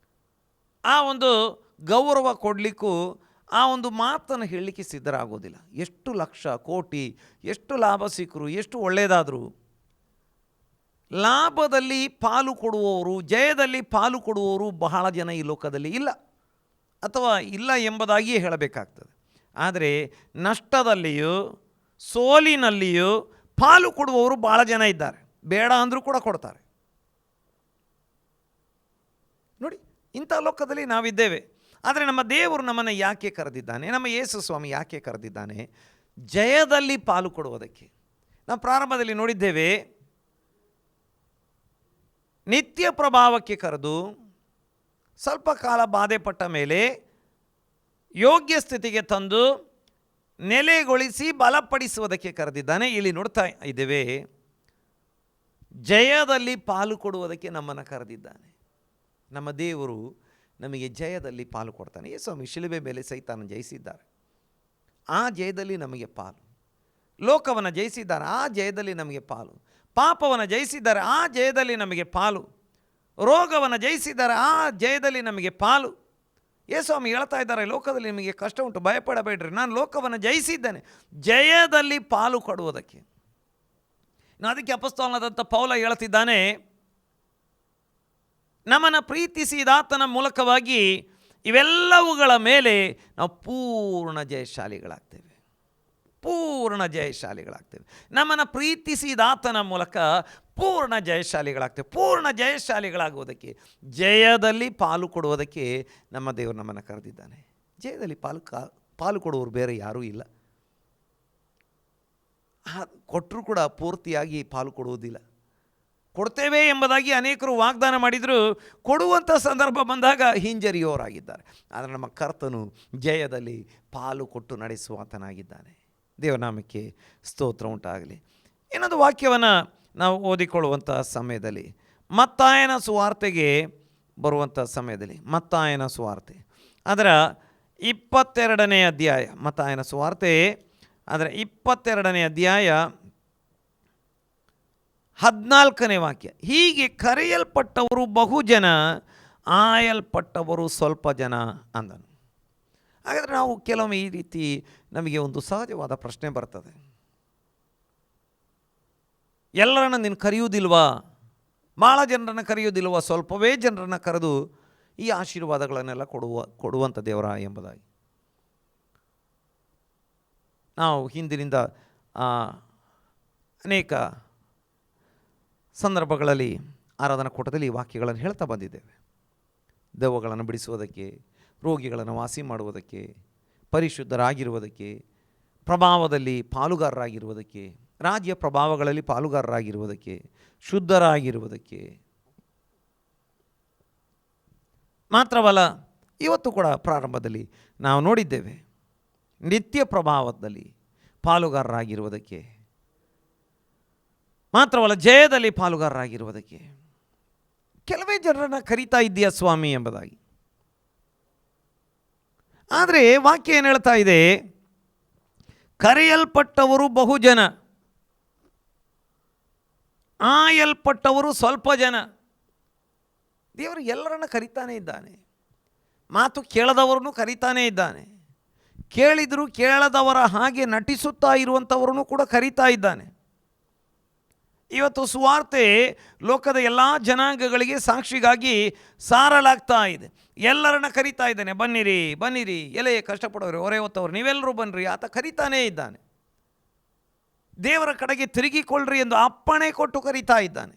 ಆ ಒಂದು ಗೌರವ ಕೊಡಲಿಕ್ಕೂ ಆ ಒಂದು ಮಾತನ್ನು ಹೇಳಲಿಕ್ಕೆ ಸಿದ್ಧರಾಗೋದಿಲ್ಲ. ಎಷ್ಟು ಲಕ್ಷ ಕೋಟಿ ಎಷ್ಟು ಲಾಭ ಸಿಕ್ಕರು, ಎಷ್ಟು ಒಳ್ಳೆಯದಾದರೂ ಲಾಭದಲ್ಲಿ ಪಾಲು ಕೊಡುವವರು, ಜಯದಲ್ಲಿ ಪಾಲು ಕೊಡುವವರು ಬಹಳ ಜನ ಈ ಲೋಕದಲ್ಲಿ ಇಲ್ಲ, ಅಥವಾ ಇಲ್ಲ ಎಂಬುದಾಗಿಯೇ ಹೇಳಬೇಕಾಗ್ತದೆ. ಆದರೆ ನಷ್ಟದಲ್ಲಿಯೂ ಸೋಲಿನಲ್ಲಿಯೂ ಪಾಲು ಕೊಡುವವರು ಭಾಳ ಜನ ಇದ್ದಾರೆ, ಬೇಡ ಅಂದರೂ ಕೂಡ ಕೊಡ್ತಾರೆ. ನೋಡಿ, ಇಂಥ ಲೋಕದಲ್ಲಿ ನಾವಿದ್ದೇವೆ. ಆದರೆ ನಮ್ಮ ದೇವರು ನಮ್ಮನ್ನು ಯಾಕೆ ಕರೆದಿದ್ದಾನೆ, ನಮ್ಮ ಯೇಸು ಸ್ವಾಮಿ ಯಾಕೆ ಕರೆದಿದ್ದಾನೆ? ಜಯದಲ್ಲಿ ಪಾಲು ಕೊಡುವುದಕ್ಕೆ. ನಾವು ಪ್ರಾರಂಭದಲ್ಲಿ ನೋಡಿದ್ದೇವೆ, ನಿತ್ಯ ಪ್ರಭಾವಕ್ಕೆ ಕರೆದು ಸ್ವಲ್ಪ ಕಾಲ ಬಾಧೆ ಪಟ್ಟ ಮೇಲೆ ಯೋಗ್ಯ ಸ್ಥಿತಿಗೆ ತಂದು ನೆಲೆಗೊಳಿಸಿ ಬಲಪಡಿಸುವುದಕ್ಕೆ ಕರೆದಿದ್ದಾನೆ. ಇಲ್ಲಿ ನೋಡ್ತಾ ಇದ್ದೇವೆ, ಜಯದಲ್ಲಿ ಪಾಲು ಕೊಡುವುದಕ್ಕೆ ನಮ್ಮನ್ನು ಕರೆದಿದ್ದಾನೆ. ನಮ್ಮ ದೇವರು ನಮಗೆ ಜಯದಲ್ಲಿ ಪಾಲು ಕೊಡ್ತಾನೆ. ಯೇಸು ಶಿಲುಬೆ ಮೇಲೆ ಸೈತಾನ ಜಯಿಸಿದ್ದಾರೆ, ಆ ಜಯದಲ್ಲಿ ನಮಗೆ ಪಾಲು. ಲೋಕವನ್ನು ಜಯಿಸಿದ್ದಾರೆ, ಆ ಜಯದಲ್ಲಿ ನಮಗೆ ಪಾಲು. ಪಾಪವನ್ನು ಜಯಿಸಿದ್ದಾರೆ, ಆ ಜಯದಲ್ಲಿ ನಮಗೆ ಪಾಲು. ರೋಗವನ್ನು ಜಯಿಸಿದ್ದಾರೆ, ಆ ಜಯದಲ್ಲಿ ನಮಗೆ ಪಾಲು. ಯೇಸು ಹೇಳ್ತಾ ಇದ್ದಾರೆ, ಲೋಕದಲ್ಲಿ ನಿಮಗೆ ಕಷ್ಟ ಉಂಟು, ಭಯಪಡಬೇಡ್ರಿ, ನಾನು ಲೋಕವನ್ನು ಜಯಿಸಿದ್ದೇನೆ. ಜಯದಲ್ಲಿ ಪಾಲು ಕೊಡುವುದಕ್ಕೆ. ಅದಕ್ಕೆ ಅಪೊಸ್ತಲನಾದಂಥ ಪೌಲ ಹೇಳ್ತಿದ್ದಾನೆ, ನಮ್ಮನ್ನು ಪ್ರೀತಿಸಿದಾತನ ಮೂಲಕವಾಗಿ ಇವೆಲ್ಲವುಗಳ ಮೇಲೆ ನಾವು ಪೂರ್ಣ ಜಯಶಾಲಿಗಳಾಗ್ತೇವೆ, ಪೂರ್ಣ ಜಯಶಾಲಿಗಳಾಗ್ತೇವೆ. ನಮ್ಮನ್ನು ಪ್ರೀತಿಸಿದಾತನ ಮೂಲಕ ಪೂರ್ಣ ಜಯಶಾಲಿಗಳಾಗ್ತೇವೆ. ಪೂರ್ಣ ಜಯಶಾಲಿಗಳಾಗುವುದಕ್ಕೆ, ಜಯದಲ್ಲಿ ಪಾಲು ಕೊಡುವುದಕ್ಕೆ ನಮ್ಮ ದೇವರು ನಮ್ಮನ್ನು ಕರೆದಿದ್ದಾನೆ. ಜಯದಲ್ಲಿ ಪಾಲು ಕೊಡುವವರು ಬೇರೆ ಯಾರೂ ಇಲ್ಲ. ಕೊಟ್ಟರೂ ಕೂಡ ಪೂರ್ತಿಯಾಗಿ ಪಾಲು ಕೊಡುವುದಿಲ್ಲ. ಕೊಡ್ತೇವೆ ಎಂಬುದಾಗಿ ಅನೇಕರು ವಾಗ್ದಾನ ಮಾಡಿದರೂ ಕೊಡುವಂಥ ಸಂದರ್ಭ ಬಂದಾಗ ಹಿಂಜರಿಯೋರಾಗಿದ್ದಾರೆ. ಆದರೆ ನಮ್ಮ ಕರ್ತನು ಜಯದಲ್ಲಿ ಪಾಲು ಕೊಟ್ಟು ನಡೆಸುವಾತನಾಗಿದ್ದಾನೆ. ದೇವನಾಮಕ್ಕೆ ಸ್ತೋತ್ರ ಉಂಟಾಗಲಿ. ಇನ್ನೊಂದು ವಾಕ್ಯವನ್ನು ನಾವು ಓದಿಕೊಳ್ಳುವಂಥ ಸಮಯದಲ್ಲಿ, ಮತ್ತಾಯನ ಸುವಾರ್ತೆಗೆ ಬರುವಂಥ ಸಮಯದಲ್ಲಿ, ಮತ್ತಾಯನ ಸುವಾರ್ತೆ ಅದರ 22ನೇ ಅಧ್ಯಾಯ, ಮತ್ತಾಯನ ಸುವಾರ್ತೆ ಅದರ 22ನೇ ಅಧ್ಯಾಯ 14ನೇ ವಾಕ್ಯ, ಹೀಗೆ ಕರೆಯಲ್ಪಟ್ಟವರು ಬಹುಜನ, ಆಯಲ್ಪಟ್ಟವರು ಸ್ವಲ್ಪ ಜನ ಅಂದನು. ಹಾಗಾದರೆ ನಾವು ಕೆಲವೊಮ್ಮೆ ಈ ರೀತಿ ನಮಗೆ ಒಂದು ಸಹಜವಾದ ಪ್ರಶ್ನೆ ಬರ್ತದೆ, ಎಲ್ಲರನ್ನು ನೀನು ಕರೆಯುವುದಿಲ್ವಾ, ಭಾಳ ಜನರನ್ನು ಕರೆಯುವುದಿಲ್ವಾ, ಸ್ವಲ್ಪವೇ ಜನರನ್ನು ಕರೆದು ಈ ಆಶೀರ್ವಾದಗಳನ್ನೆಲ್ಲ ಕೊಡುವಂಥ ದೇವರ ಎಂಬುದಾಗಿ. ನಾವು ಹಿಂದಿನಿಂದ ಅನೇಕ ಸಂದರ್ಭಗಳಲ್ಲಿ ಆರಾಧನಾ ಕೂಟದಲ್ಲಿ ಈ ವಾಕ್ಯಗಳನ್ನು ಹೇಳ್ತಾ ಬಂದಿದ್ದೇವೆ. ದೆವ್ವಗಳನ್ನು ಬಿಡಿಸುವುದಕ್ಕೆ, ರೋಗಿಗಳನ್ನು ವಾಸಿ ಮಾಡುವುದಕ್ಕೆ, ಪರಿಶುದ್ಧರಾಗಿರುವುದಕ್ಕೆ, ಪ್ರಭಾವದಲ್ಲಿ ಪಾಲುಗಾರರಾಗಿರುವುದಕ್ಕೆ, ರಾಜ್ಯ ಪ್ರಭಾವಗಳಲ್ಲಿ ಪಾಲುಗಾರರಾಗಿರುವುದಕ್ಕೆ, ಶುದ್ಧರಾಗಿರುವುದಕ್ಕೆ. ಮಾತ್ರವಲ್ಲ, ಇವತ್ತು ಕೂಡ ಪ್ರಾರಂಭದಲ್ಲಿ ನಾವು ನೋಡಿದ್ದೇವೆ, ನಿತ್ಯ ಪ್ರಭಾವದಲ್ಲಿ ಪಾಲುಗಾರರಾಗಿರುವುದಕ್ಕೆ, ಮಾತ್ರವಲ್ಲ ಜಯದಲ್ಲಿ ಪಾಲುಗಾರರಾಗಿರುವುದಕ್ಕೆ. ಕೆಲವೇ ಜನರನ್ನು ಕರೀತಾ ಇದ್ದೀಯ ಸ್ವಾಮಿ ಎಂಬುದಾಗಿ. ಆದರೆ ವಾಕ್ಯ ಏನು ಹೇಳ್ತಾ ಇದೆ, ಕರೆಯಲ್ಪಟ್ಟವರು ಬಹುಜನ, ಆಯಲ್ಪಟ್ಟವರು ಸ್ವಲ್ಪ ಜನ. ದೇವರು ಎಲ್ಲರನ್ನು ಕರೀತಾನೇ ಇದ್ದಾನೆ. ಮಾತು ಕೇಳದವರನ್ನು ಕರೀತಾನೇ ಇದ್ದಾನೆ. ಕೇಳಿದರೂ ಕೇಳದವರ ಹಾಗೆ ನಟಿಸುತ್ತಾ ಇರುವಂಥವರನ್ನು ಕೂಡ ಕರೀತಾ ಇದ್ದಾನೆ. ಇವತ್ತು ಸುವಾರ್ತೆ ಲೋಕದ ಎಲ್ಲ ಜನಾಂಗಗಳಿಗೆ ಸಾಕ್ಷಿಗಾಗಿ ಸಾರಲಾಗ್ತಾ ಇದೆ. ಎಲ್ಲರನ್ನ ಕರೀತಾ ಇದ್ದಾನೆ, ಬನ್ನಿರಿ ಬನ್ನಿರಿ, ಎಲೆ ಕಷ್ಟಪಡೋರು, ಹೊರೆ ಹೊತ್ತವರು ನೀವೆಲ್ಲರೂ ಬನ್ನಿರಿ. ಆತ ಕರೀತಾನೇ ಇದ್ದಾನೆ. ದೇವರ ಕಡೆಗೆ ತಿರುಗಿಕೊಳ್ಳ್ರಿ ಎಂದು ಅಪ್ಪಣೆ ಕೊಟ್ಟು ಕರೀತಾ ಇದ್ದಾನೆ.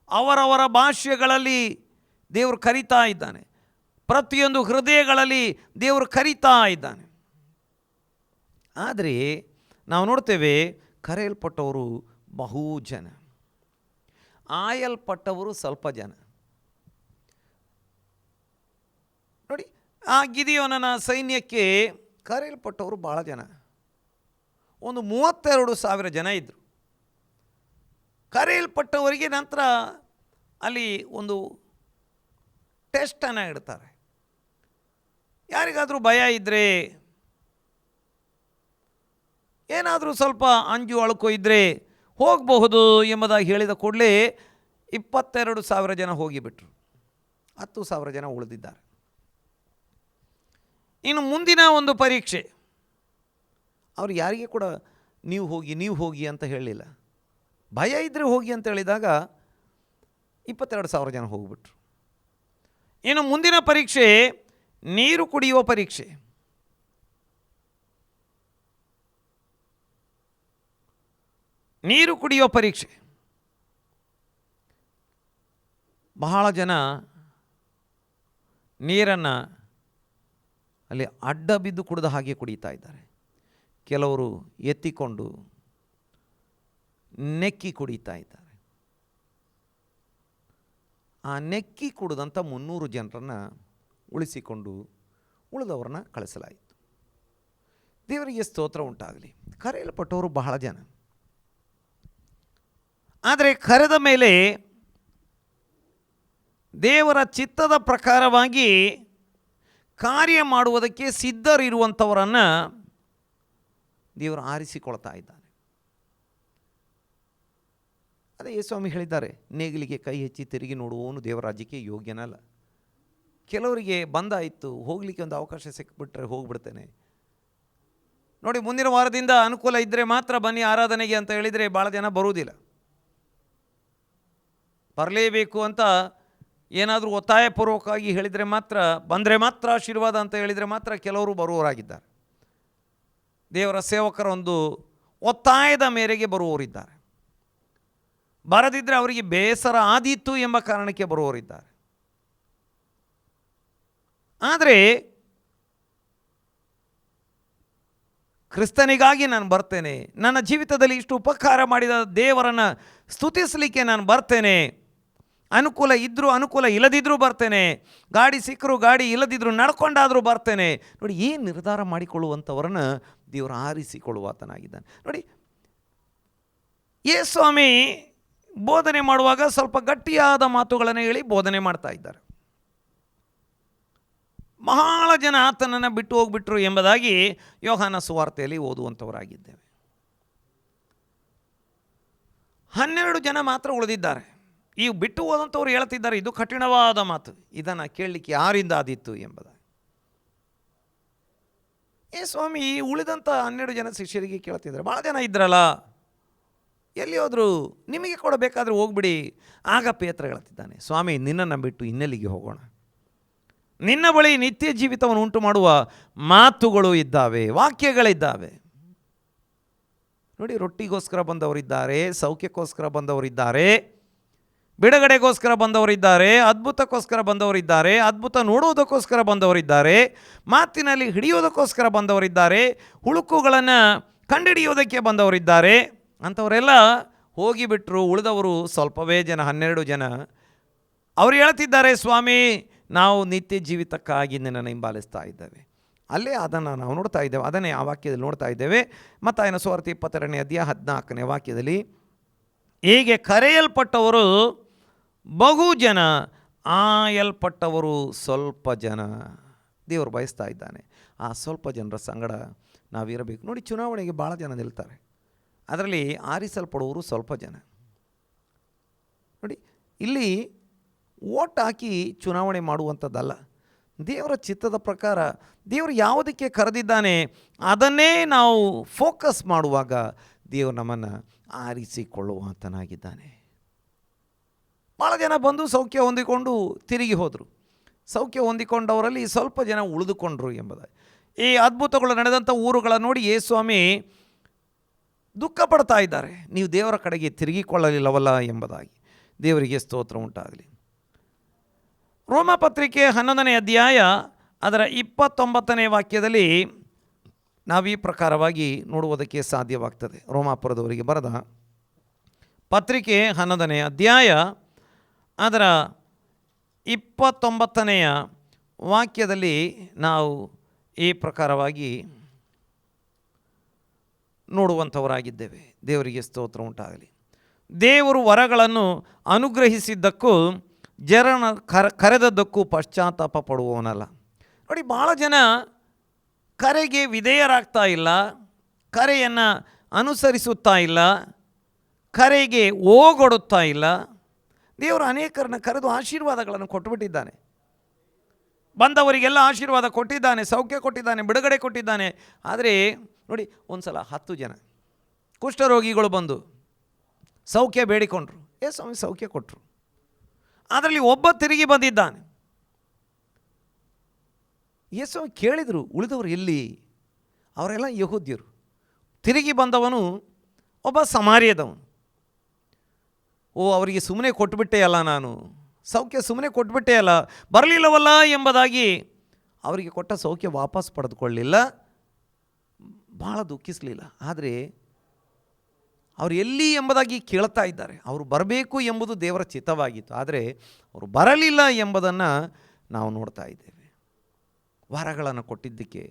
ಅವರವರ ಭಾಷೆಗಳಲ್ಲಿ ದೇವರು ಕರೀತಾ ಇದ್ದಾನೆ. ಪ್ರತಿಯೊಂದು ಹೃದಯಗಳಲ್ಲಿ ದೇವರು ಕರೀತಾ ಇದ್ದಾನೆ. ಆದರೆ ನಾವು ನೋಡ್ತೇವೆ, ಕರೆಯಲ್ಪಟ್ಟವರು ಬಹು ಜನ, ಆಯಲ್ಪಟ್ಟವರು ಸ್ವಲ್ಪ ಜನ. ನೋಡಿ, ಆ ಗಿದಿಯೋನನ ಸೈನ್ಯಕ್ಕೆ ಕರೆಯಲ್ಪಟ್ಟವರು ಭಾಳ ಜನ, ಒಂದು 32,000 ಜನ ಇದ್ದರು. ಕರೆಯಲ್ಪಟ್ಟವರಿಗೆ ನಂತರ ಅಲ್ಲಿ ಒಂದು ಟೆಸ್ಟನ್ನು ಇಡ್ತಾರೆ. ಯಾರಿಗಾದರೂ ಭಯ ಇದ್ದರೆ, ಏನಾದರೂ ಸ್ವಲ್ಪ ಅಂಜು ಅಳುಕೋ ಇದ್ದರೆ ಹೋಗಬಹುದು ಎಂಬುದಾಗಿ ಹೇಳಿದ ಕೂಡಲೇ 22,000 ಜನ ಹೋಗಿಬಿಟ್ರು. 10,000 ಜನ ಉಳಿದಿದ್ದಾರೆ. ಇನ್ನು ಮುಂದಿನ ಒಂದು ಪರೀಕ್ಷೆ, ಅವರು ಯಾರಿಗೆ ಕೂಡ ನೀವು ಹೋಗಿ ಅಂತ ಹೇಳಲಿಲ್ಲ. ಭಯ ಇದ್ದರೆ ಹೋಗಿ ಅಂತ ಹೇಳಿದಾಗ 22,000 ಜನ ಹೋಗಿಬಿಟ್ರು. ಇನ್ನು ಮುಂದಿನ ಪರೀಕ್ಷೆ ನೀರು ಕುಡಿಯುವ ಪರೀಕ್ಷೆ. ನೀರು ಕುಡಿಯುವ ಪರೀಕ್ಷೆ. ಬಹಳ ಜನ ನೀರನ್ನು ಅಲ್ಲಿ ಅಡ್ಡ ಬಿದ್ದು ಕುಡಿದ ಹಾಗೆ ಕುಡಿತಾ ಇದ್ದಾರೆ. ಕೆಲವರು ಎತ್ತಿಕೊಂಡು ನೆಕ್ಕಿ ಕುಡಿತಾ ಇದ್ದಾರೆ. ಆ ನೆಕ್ಕಿ ಕುಡಿದಂಥ 300 ಜನರನ್ನು ಉಳಿಸಿಕೊಂಡು ಉಳಿದವ್ರನ್ನ ಕಳಿಸಲಾಯಿತು. ದೇವರಿಗೆ ಸ್ತೋತ್ರ ಉಂಟಾಗಲಿ. ಕರೆಯಲ್ಪಟ್ಟವರು ಬಹಳ ಜನ, ಆದರೆ ಕರೆದ ಮೇಲೆ ದೇವರ ಚಿತ್ತದ ಪ್ರಕಾರವಾಗಿ ಕಾರ್ಯ ಮಾಡುವುದಕ್ಕೆ ಸಿದ್ಧರಿರುವಂಥವರನ್ನು ದೇವರು ಆರಿಸಿಕೊಳ್ತಾ ಇದ್ದಾನೆ. ಅದೇ ಯೇಸುಸ್ವಾಮಿ ಹೇಳಿದ್ದಾರೆ, ನೇಗಿಲಿಗೆ ಕೈ ಹೆಚ್ಚಿ ತಿರುಗಿ ನೋಡುವವನು ದೇವರ ರಾಜ್ಯಕ್ಕೆ ಯೋಗ್ಯನಲ್ಲ. ಕೆಲವರಿಗೆ ಬಂದಾಯಿತು, ಹೋಗಲಿಕ್ಕೆ ಒಂದು ಅವಕಾಶ ಸಿಕ್ಕಿಬಿಟ್ರೆ ಹೋಗಿಬಿಡ್ತೇನೆ. ನೋಡಿ, ಮುಂದಿನ ವಾರದಿಂದ ಅನುಕೂಲ ಇದ್ದರೆ ಮಾತ್ರ ಬನ್ನಿ ಆರಾಧನೆಗೆ ಅಂತ ಹೇಳಿದರೆ ಭಾಳ ಜನ ಬರುವುದಿಲ್ಲ. ಬರಲೇಬೇಕು ಅಂತ ಏನಾದರೂ ಒತ್ತಾಯಪೂರ್ವಕವಾಗಿ ಹೇಳಿದರೆ ಮಾತ್ರ, ಬಂದರೆ ಮಾತ್ರ ಆಶೀರ್ವಾದ ಅಂತ ಹೇಳಿದರೆ ಮಾತ್ರ ಕೆಲವರು ಬರುವವರಾಗಿದ್ದಾರೆ. ದೇವರ ಸೇವಕರ ಒಂದು ಒತ್ತಾಯದ ಮೇರೆಗೆ ಬರುವವರಿದ್ದಾರೆ. ಬರದಿದ್ದರೆ ಅವರಿಗೆ ಬೇಸರ ಆದೀತು ಎಂಬ ಕಾರಣಕ್ಕೆ ಬರುವವರಿದ್ದಾರೆ. ಆದರೆ ಕ್ರಿಸ್ತನಿಗಾಗಿ ನಾನು ಬರ್ತೇನೆ, ನನ್ನ ಜೀವಿತದಲ್ಲಿ ಇಷ್ಟು ಉಪಕಾರ ಮಾಡಿದ ದೇವರನ್ನು ಸ್ತುತಿಸಲಿಕ್ಕೆ ನಾನು ಬರ್ತೇನೆ, ಅನುಕೂಲ ಇದ್ದರೂ ಅನುಕೂಲ ಇಲ್ಲದಿದ್ದರೂ ಬರ್ತೇನೆ, ಗಾಡಿ ಸಿಕ್ಕರೂ ಗಾಡಿ ಇಲ್ಲದಿದ್ದರೂ ನಡ್ಕೊಂಡಾದರೂ ಬರ್ತೇನೆ. ನೋಡಿ, ಈ ನಿರ್ಧಾರ ಮಾಡಿಕೊಳ್ಳುವಂಥವರನ್ನು ದೇವರು ಆರಿಸಿಕೊಳ್ಳುವಾತನಾಗಿದ್ದಾನೆ. ನೋಡಿ, ಯೇಸುಸ್ವಾಮಿ ಬೋಧನೆ ಮಾಡುವಾಗ ಸ್ವಲ್ಪ ಗಟ್ಟಿಯಾದ ಮಾತುಗಳನ್ನು ಹೇಳಿ ಬೋಧನೆ ಮಾಡ್ತಾ ಇದ್ದಾರೆ. ಬಹಳ ಜನ ಆತನನ್ನು ಬಿಟ್ಟು ಹೋಗಿಬಿಟ್ರು ಎಂಬುದಾಗಿ ಯೋಹಾನ ಸುವಾರ್ತೆಯಲ್ಲಿ ಓದುವಂಥವರಾಗಿದ್ದೇವೆ. 12 ಜನ ಮಾತ್ರ ಉಳಿದಿದ್ದಾರೆ. ಈ ಬಿಟ್ಟು ಹೋದಂಥವ್ರು ಹೇಳ್ತಿದ್ದಾರೆ, ಇದು ಕಠಿಣವಾದ ಮಾತು, ಇದನ್ನು ಕೇಳಲಿಕ್ಕೆ ಯಾರಿಂದ ಆದೀತು ಎಂಬುದಾಗಿ. ಸ್ವಾಮಿ ಉಳಿದಂಥ 12 ಜನ ಶಿಷ್ಯರಿಗೆ ಕೇಳ್ತಿದ್ದಾರೆ, ಭಾಳ ಜನ ಇದ್ರಲ್ಲ, ಎಲ್ಲಿ ಹೋದರು, ನಿಮಗೆ ಕೊಡಬೇಕಾದ್ರೆ ಹೋಗ್ಬಿಡಿ. ಆಗ ಪೇತ್ರ ಹೇಳ್ತಿದ್ದಾನೆ, ಸ್ವಾಮಿ ನಿನ್ನನ್ನು ಬಿಟ್ಟು ಇನ್ನೆಲ್ಲಿಗೆ ಹೋಗೋಣ, ನಿನ್ನ ಬಳಿ ನಿತ್ಯ ಜೀವಿತವನ್ನು ಉಂಟು ಮಾಡುವ ಮಾತುಗಳು ಇದ್ದಾವೆ, ವಾಕ್ಯಗಳಿದ್ದಾವೆ. ನೋಡಿ, ರೊಟ್ಟಿಗೋಸ್ಕರ ಬಂದವರಿದ್ದಾರೆ, ಸೌಖ್ಯಕ್ಕೋಸ್ಕರ ಬಂದವರಿದ್ದಾರೆ, ಬಿಡುಗಡೆಗೋಸ್ಕರ ಬಂದವರಿದ್ದಾರೆ, ಅದ್ಭುತಕ್ಕೋಸ್ಕರ ಬಂದವರಿದ್ದಾರೆ, ಅದ್ಭುತ ನೋಡುವುದಕ್ಕೋಸ್ಕರ ಬಂದವರಿದ್ದಾರೆ, ಮಾತಿನಲ್ಲಿ ಹಿಡಿಯೋದಕ್ಕೋಸ್ಕರ ಬಂದವರಿದ್ದಾರೆ, ಹುಳುಕುಗಳನ್ನು ಕಂಡುಹಿಡಿಯೋದಕ್ಕೆ ಬಂದವರಿದ್ದಾರೆ. ಅಂಥವರೆಲ್ಲ ಹೋಗಿಬಿಟ್ರು. ಉಳಿದವರು ಸ್ವಲ್ಪವೇ ಜನ, 12 ಜನ. ಅವರು ಹೇಳ್ತಿದ್ದಾರೆ, ಸ್ವಾಮಿ ನಾವು ನಿತ್ಯ ಜೀವಿತಕ್ಕಾಗಿ ನಿನ್ನನ್ನು ಹಿಂಬಾಲಿಸ್ತಾ ಇದ್ದೇವೆ. ಅಲ್ಲೇ ಅದನ್ನು ನಾವು ನೋಡ್ತಾ ಇದ್ದೇವೆ, ಅದನ್ನೇ ಆ ವಾಕ್ಯದಲ್ಲಿ ನೋಡ್ತಾ ಇದ್ದೇವೆ. ಮತ್ತಾಯನ ಸುವಾರ್ತೆ 22ನೇ ಅಧ್ಯಾಯ 14ನೇ ವಾಕ್ಯದಲ್ಲಿ, ಹೀಗೆ ಕರೆಯಲ್ಪಟ್ಟವರು ಬಹು ಜನ, ಆಯಲ್ಪಟ್ಟವರು ಸ್ವಲ್ಪ ಜನ. ದೇವರು ಬಯಸ್ತಾ ಇದ್ದಾನೆ ಆ ಸ್ವಲ್ಪ ಜನರ ಸಂಗಡ ನಾವಿರಬೇಕು. ನೋಡಿ, ಚುನಾವಣೆಗೆ ಭಾಳ ಜನ ನಿಲ್ತಾರೆ, ಅದರಲ್ಲಿ ಆರಿಸಲ್ಪಡುವವರು ಸ್ವಲ್ಪ ಜನ. ನೋಡಿ, ಇಲ್ಲಿ ಓಟ್ ಹಾಕಿ ಚುನಾವಣೆ ಮಾಡುವಂಥದ್ದಲ್ಲ. ದೇವರ ಚಿತ್ತದ ಪ್ರಕಾರ ದೇವರು ಯಾವುದಕ್ಕೆ ಕರೆದಿದ್ದಾನೆ ಅದನ್ನೇ ನಾವು ಫೋಕಸ್ ಮಾಡುವಾಗ ದೇವರು ನಮ್ಮನ್ನು ಆರಿಸಿಕೊಳ್ಳುವಾತನಾಗಿದ್ದಾನೆ. ಭಾಳ ಜನ ಬಂದು ಸೌಖ್ಯ ಹೊಂದಿಕೊಂಡು ತಿರುಗಿ ಹೋದರು. ಸೌಖ್ಯ ಹೊಂದಿಕೊಂಡವರಲ್ಲಿ ಸ್ವಲ್ಪ ಜನ ಉಳಿದುಕೊಂಡ್ರು ಎಂಬುದಾಗಿ. ಈ ಅದ್ಭುತಗಳು ನಡೆದಂಥ ಊರುಗಳ ನೋಡಿ ಯೇಸುಸ್ವಾಮಿ ದುಃಖ ಪಡ್ತಾ ಇದ್ದಾರೆ, ನೀವು ದೇವರ ಕಡೆಗೆ ತಿರುಗಿಕೊಳ್ಳಲಿಲ್ಲವಲ್ಲ ಎಂಬುದಾಗಿ. ದೇವರಿಗೆ ಸ್ತೋತ್ರ ಉಂಟಾಗಲಿ. ರೋಮಪತ್ರಿಕೆ 11ನೇ ಅಧ್ಯಾಯ ಅದರ 29ನೇ ವಾಕ್ಯದಲ್ಲಿ ನಾವು ಈ ಪ್ರಕಾರವಾಗಿ ನೋಡುವುದಕ್ಕೆ ಸಾಧ್ಯವಾಗ್ತದೆ. ರೋಮಾಪುರದವರಿಗೆ ಬರೆದ ಪತ್ರಿಕೆ 11ನೇ ಅಧ್ಯಾಯ ಅದರ 29ನೇ ವಾಕ್ಯದಲ್ಲಿ ನಾವು ಈ ಪ್ರಕಾರವಾಗಿ ನೋಡುವಂಥವರಾಗಿದ್ದೇವೆ. ದೇವರಿಗೆ ಸ್ತೋತ್ರ ಉಂಟಾಗಲಿ. ದೇವರು ವರಗಳನ್ನು ಅನುಗ್ರಹಿಸಿದ್ದಕ್ಕೂ ಜನರನ್ನು ಕರೆದದ್ದಕ್ಕೂ ಪಶ್ಚಾತ್ತಾಪ ಪಡುವವನಲ್ಲ. ನೋಡಿ, ಭಾಳ ಜನ ಕರೆಗೆ ವಿಧೇಯರಾಗ್ತಾ ಇಲ್ಲ, ಕರೆಯನ್ನು ಅನುಸರಿಸುತ್ತಾ ಇಲ್ಲ, ಕರೆಗೆ ಓಗೊಡುತ್ತಾ ಇಲ್ಲ. ದೇವರು ಅನೇಕರನ್ನು ಕರೆದು ಆಶೀರ್ವಾದಗಳನ್ನು ಕೊಟ್ಟುಬಿಟ್ಟಿದ್ದಾನೆ. ಬಂದವರಿಗೆಲ್ಲ ಆಶೀರ್ವಾದ ಕೊಟ್ಟಿದ್ದಾನೆ, ಸೌಖ್ಯ ಕೊಟ್ಟಿದ್ದಾನೆ, ಬಿಡುಗಡೆ ಕೊಟ್ಟಿದ್ದಾನೆ. ಆದರೆ ನೋಡಿ, ಒಂದು ಸಲ 10 ಜನ ಕುಷ್ಠರೋಗಿಗಳು ಬಂದು ಸೌಖ್ಯ ಬೇಡಿಕೊಂಡ್ರು. ಸ್ವಾಮಿ ಸೌಖ್ಯ ಕೊಟ್ಟರು. ಅದರಲ್ಲಿ ಒಬ್ಬ ತಿರುಗಿ ಬಂದಿದ್ದಾನೆ. ಯೇಸು ಕೇಳಿದರು, ಉಳಿದವರು ಎಲ್ಲಿ? ಅವರೆಲ್ಲ ಯಹೂದ್ಯರು. ತಿರುಗಿ ಬಂದವನು ಒಬ್ಬ ಸಮಾರ್ಯದವನು. ಅವರಿಗೆ ಸುಮ್ಮನೆ ಕೊಟ್ಟುಬಿಟ್ಟೆ ಅಲ್ಲ, ನಾನು ಸೌಖ್ಯ ಸುಮ್ಮನೆ ಕೊಟ್ಟುಬಿಟ್ಟೆ ಅಲ್ಲ, ಬರಲಿಲ್ಲವಲ್ಲ ಎಂಬುದಾಗಿ ಅವರಿಗೆ ಕೊಟ್ಟ ಸೌಖ್ಯ ವಾಪಸ್ ಪಡೆದುಕೊಳ್ಳಲಿಲ್ಲ, ಭಾಳ ದುಃಖಿಸಲಿಲ್ಲ. ಆದರೆ ಅವರು ಎಲ್ಲಿ ಎಂಬುದಾಗಿ ಕೇಳ್ತಾ ಇದ್ದಾರೆ. ಅವರು ಬರಬೇಕು ಎಂಬುದು ದೇವರ ಚಿತ್ತವಾಗಿತ್ತು, ಆದರೆ ಅವರು ಬರಲಿಲ್ಲ ಎಂಬುದನ್ನು ನಾವು ನೋಡ್ತಾ ಇದ್ದೇವೆ. ವರಗಳನ್ನು ಕೊಟ್ಟಿದ್ದಕ್ಕೆ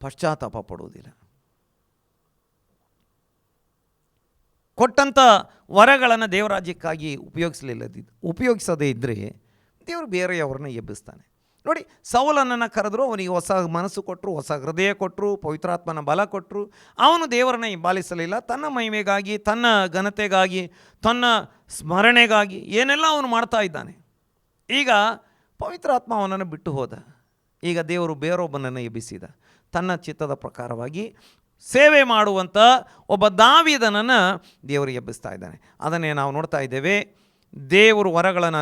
ಪಶ್ಚಾತ್ತಾಪ ಪಡುವುದಿಲ್ಲ. ಕೊಟ್ಟಂಥ ವರಗಳನ್ನು ದೇವರಾಜ್ಯಕ್ಕಾಗಿ ಉಪಯೋಗಿಸದೇ ಇದ್ದರೆ ದೇವರು ಬೇರೆಯವ್ರನ್ನ ಎಬ್ಬಿಸ್ತಾನೆ. ನೋಡಿ, ಸೌಲನನ್ನು ಕರೆದ್ರು, ಅವನಿಗೆ ಹೊಸ ಮನಸ್ಸು ಕೊಟ್ಟರು, ಹೊಸ ಹೃದಯ ಕೊಟ್ಟರು, ಪವಿತ್ರಾತ್ಮನ ಬಲ ಕೊಟ್ಟರು. ಅವನು ದೇವರನ್ನು ಹಿಂಬಾಲಿಸಲಿಲ್ಲ. ತನ್ನ ಮಹಿಮೆಗಾಗಿ, ತನ್ನ ಘನತೆಗಾಗಿ, ತನ್ನ ಸ್ಮರಣೆಗಾಗಿ ಏನೆಲ್ಲ ಅವನು ಮಾಡ್ತಾ ಇದ್ದಾನೆ. ಈಗ ಪವಿತ್ರಾತ್ಮ ಅವನನ್ನು ಬಿಟ್ಟು ಹೋದ. ಈಗ ದೇವರು ಬೇರೊಬ್ಬನನ್ನು ಎಬ್ಬಿಸಿದ. ತನ್ನ ಚಿತ್ತದ ಪ್ರಕಾರವಾಗಿ ಸೇವೆ ಮಾಡುವಂಥ ಒಬ್ಬ ದಾವೀದನನ್ನು ದೇವರು ಎಬ್ಬಿಸ್ತಾ ಇದ್ದಾನೆ. ಅದನ್ನೇ ನಾವು ನೋಡ್ತಾ ಇದ್ದೇವೆ. ದೇವರು ವರಗಳನ್ನು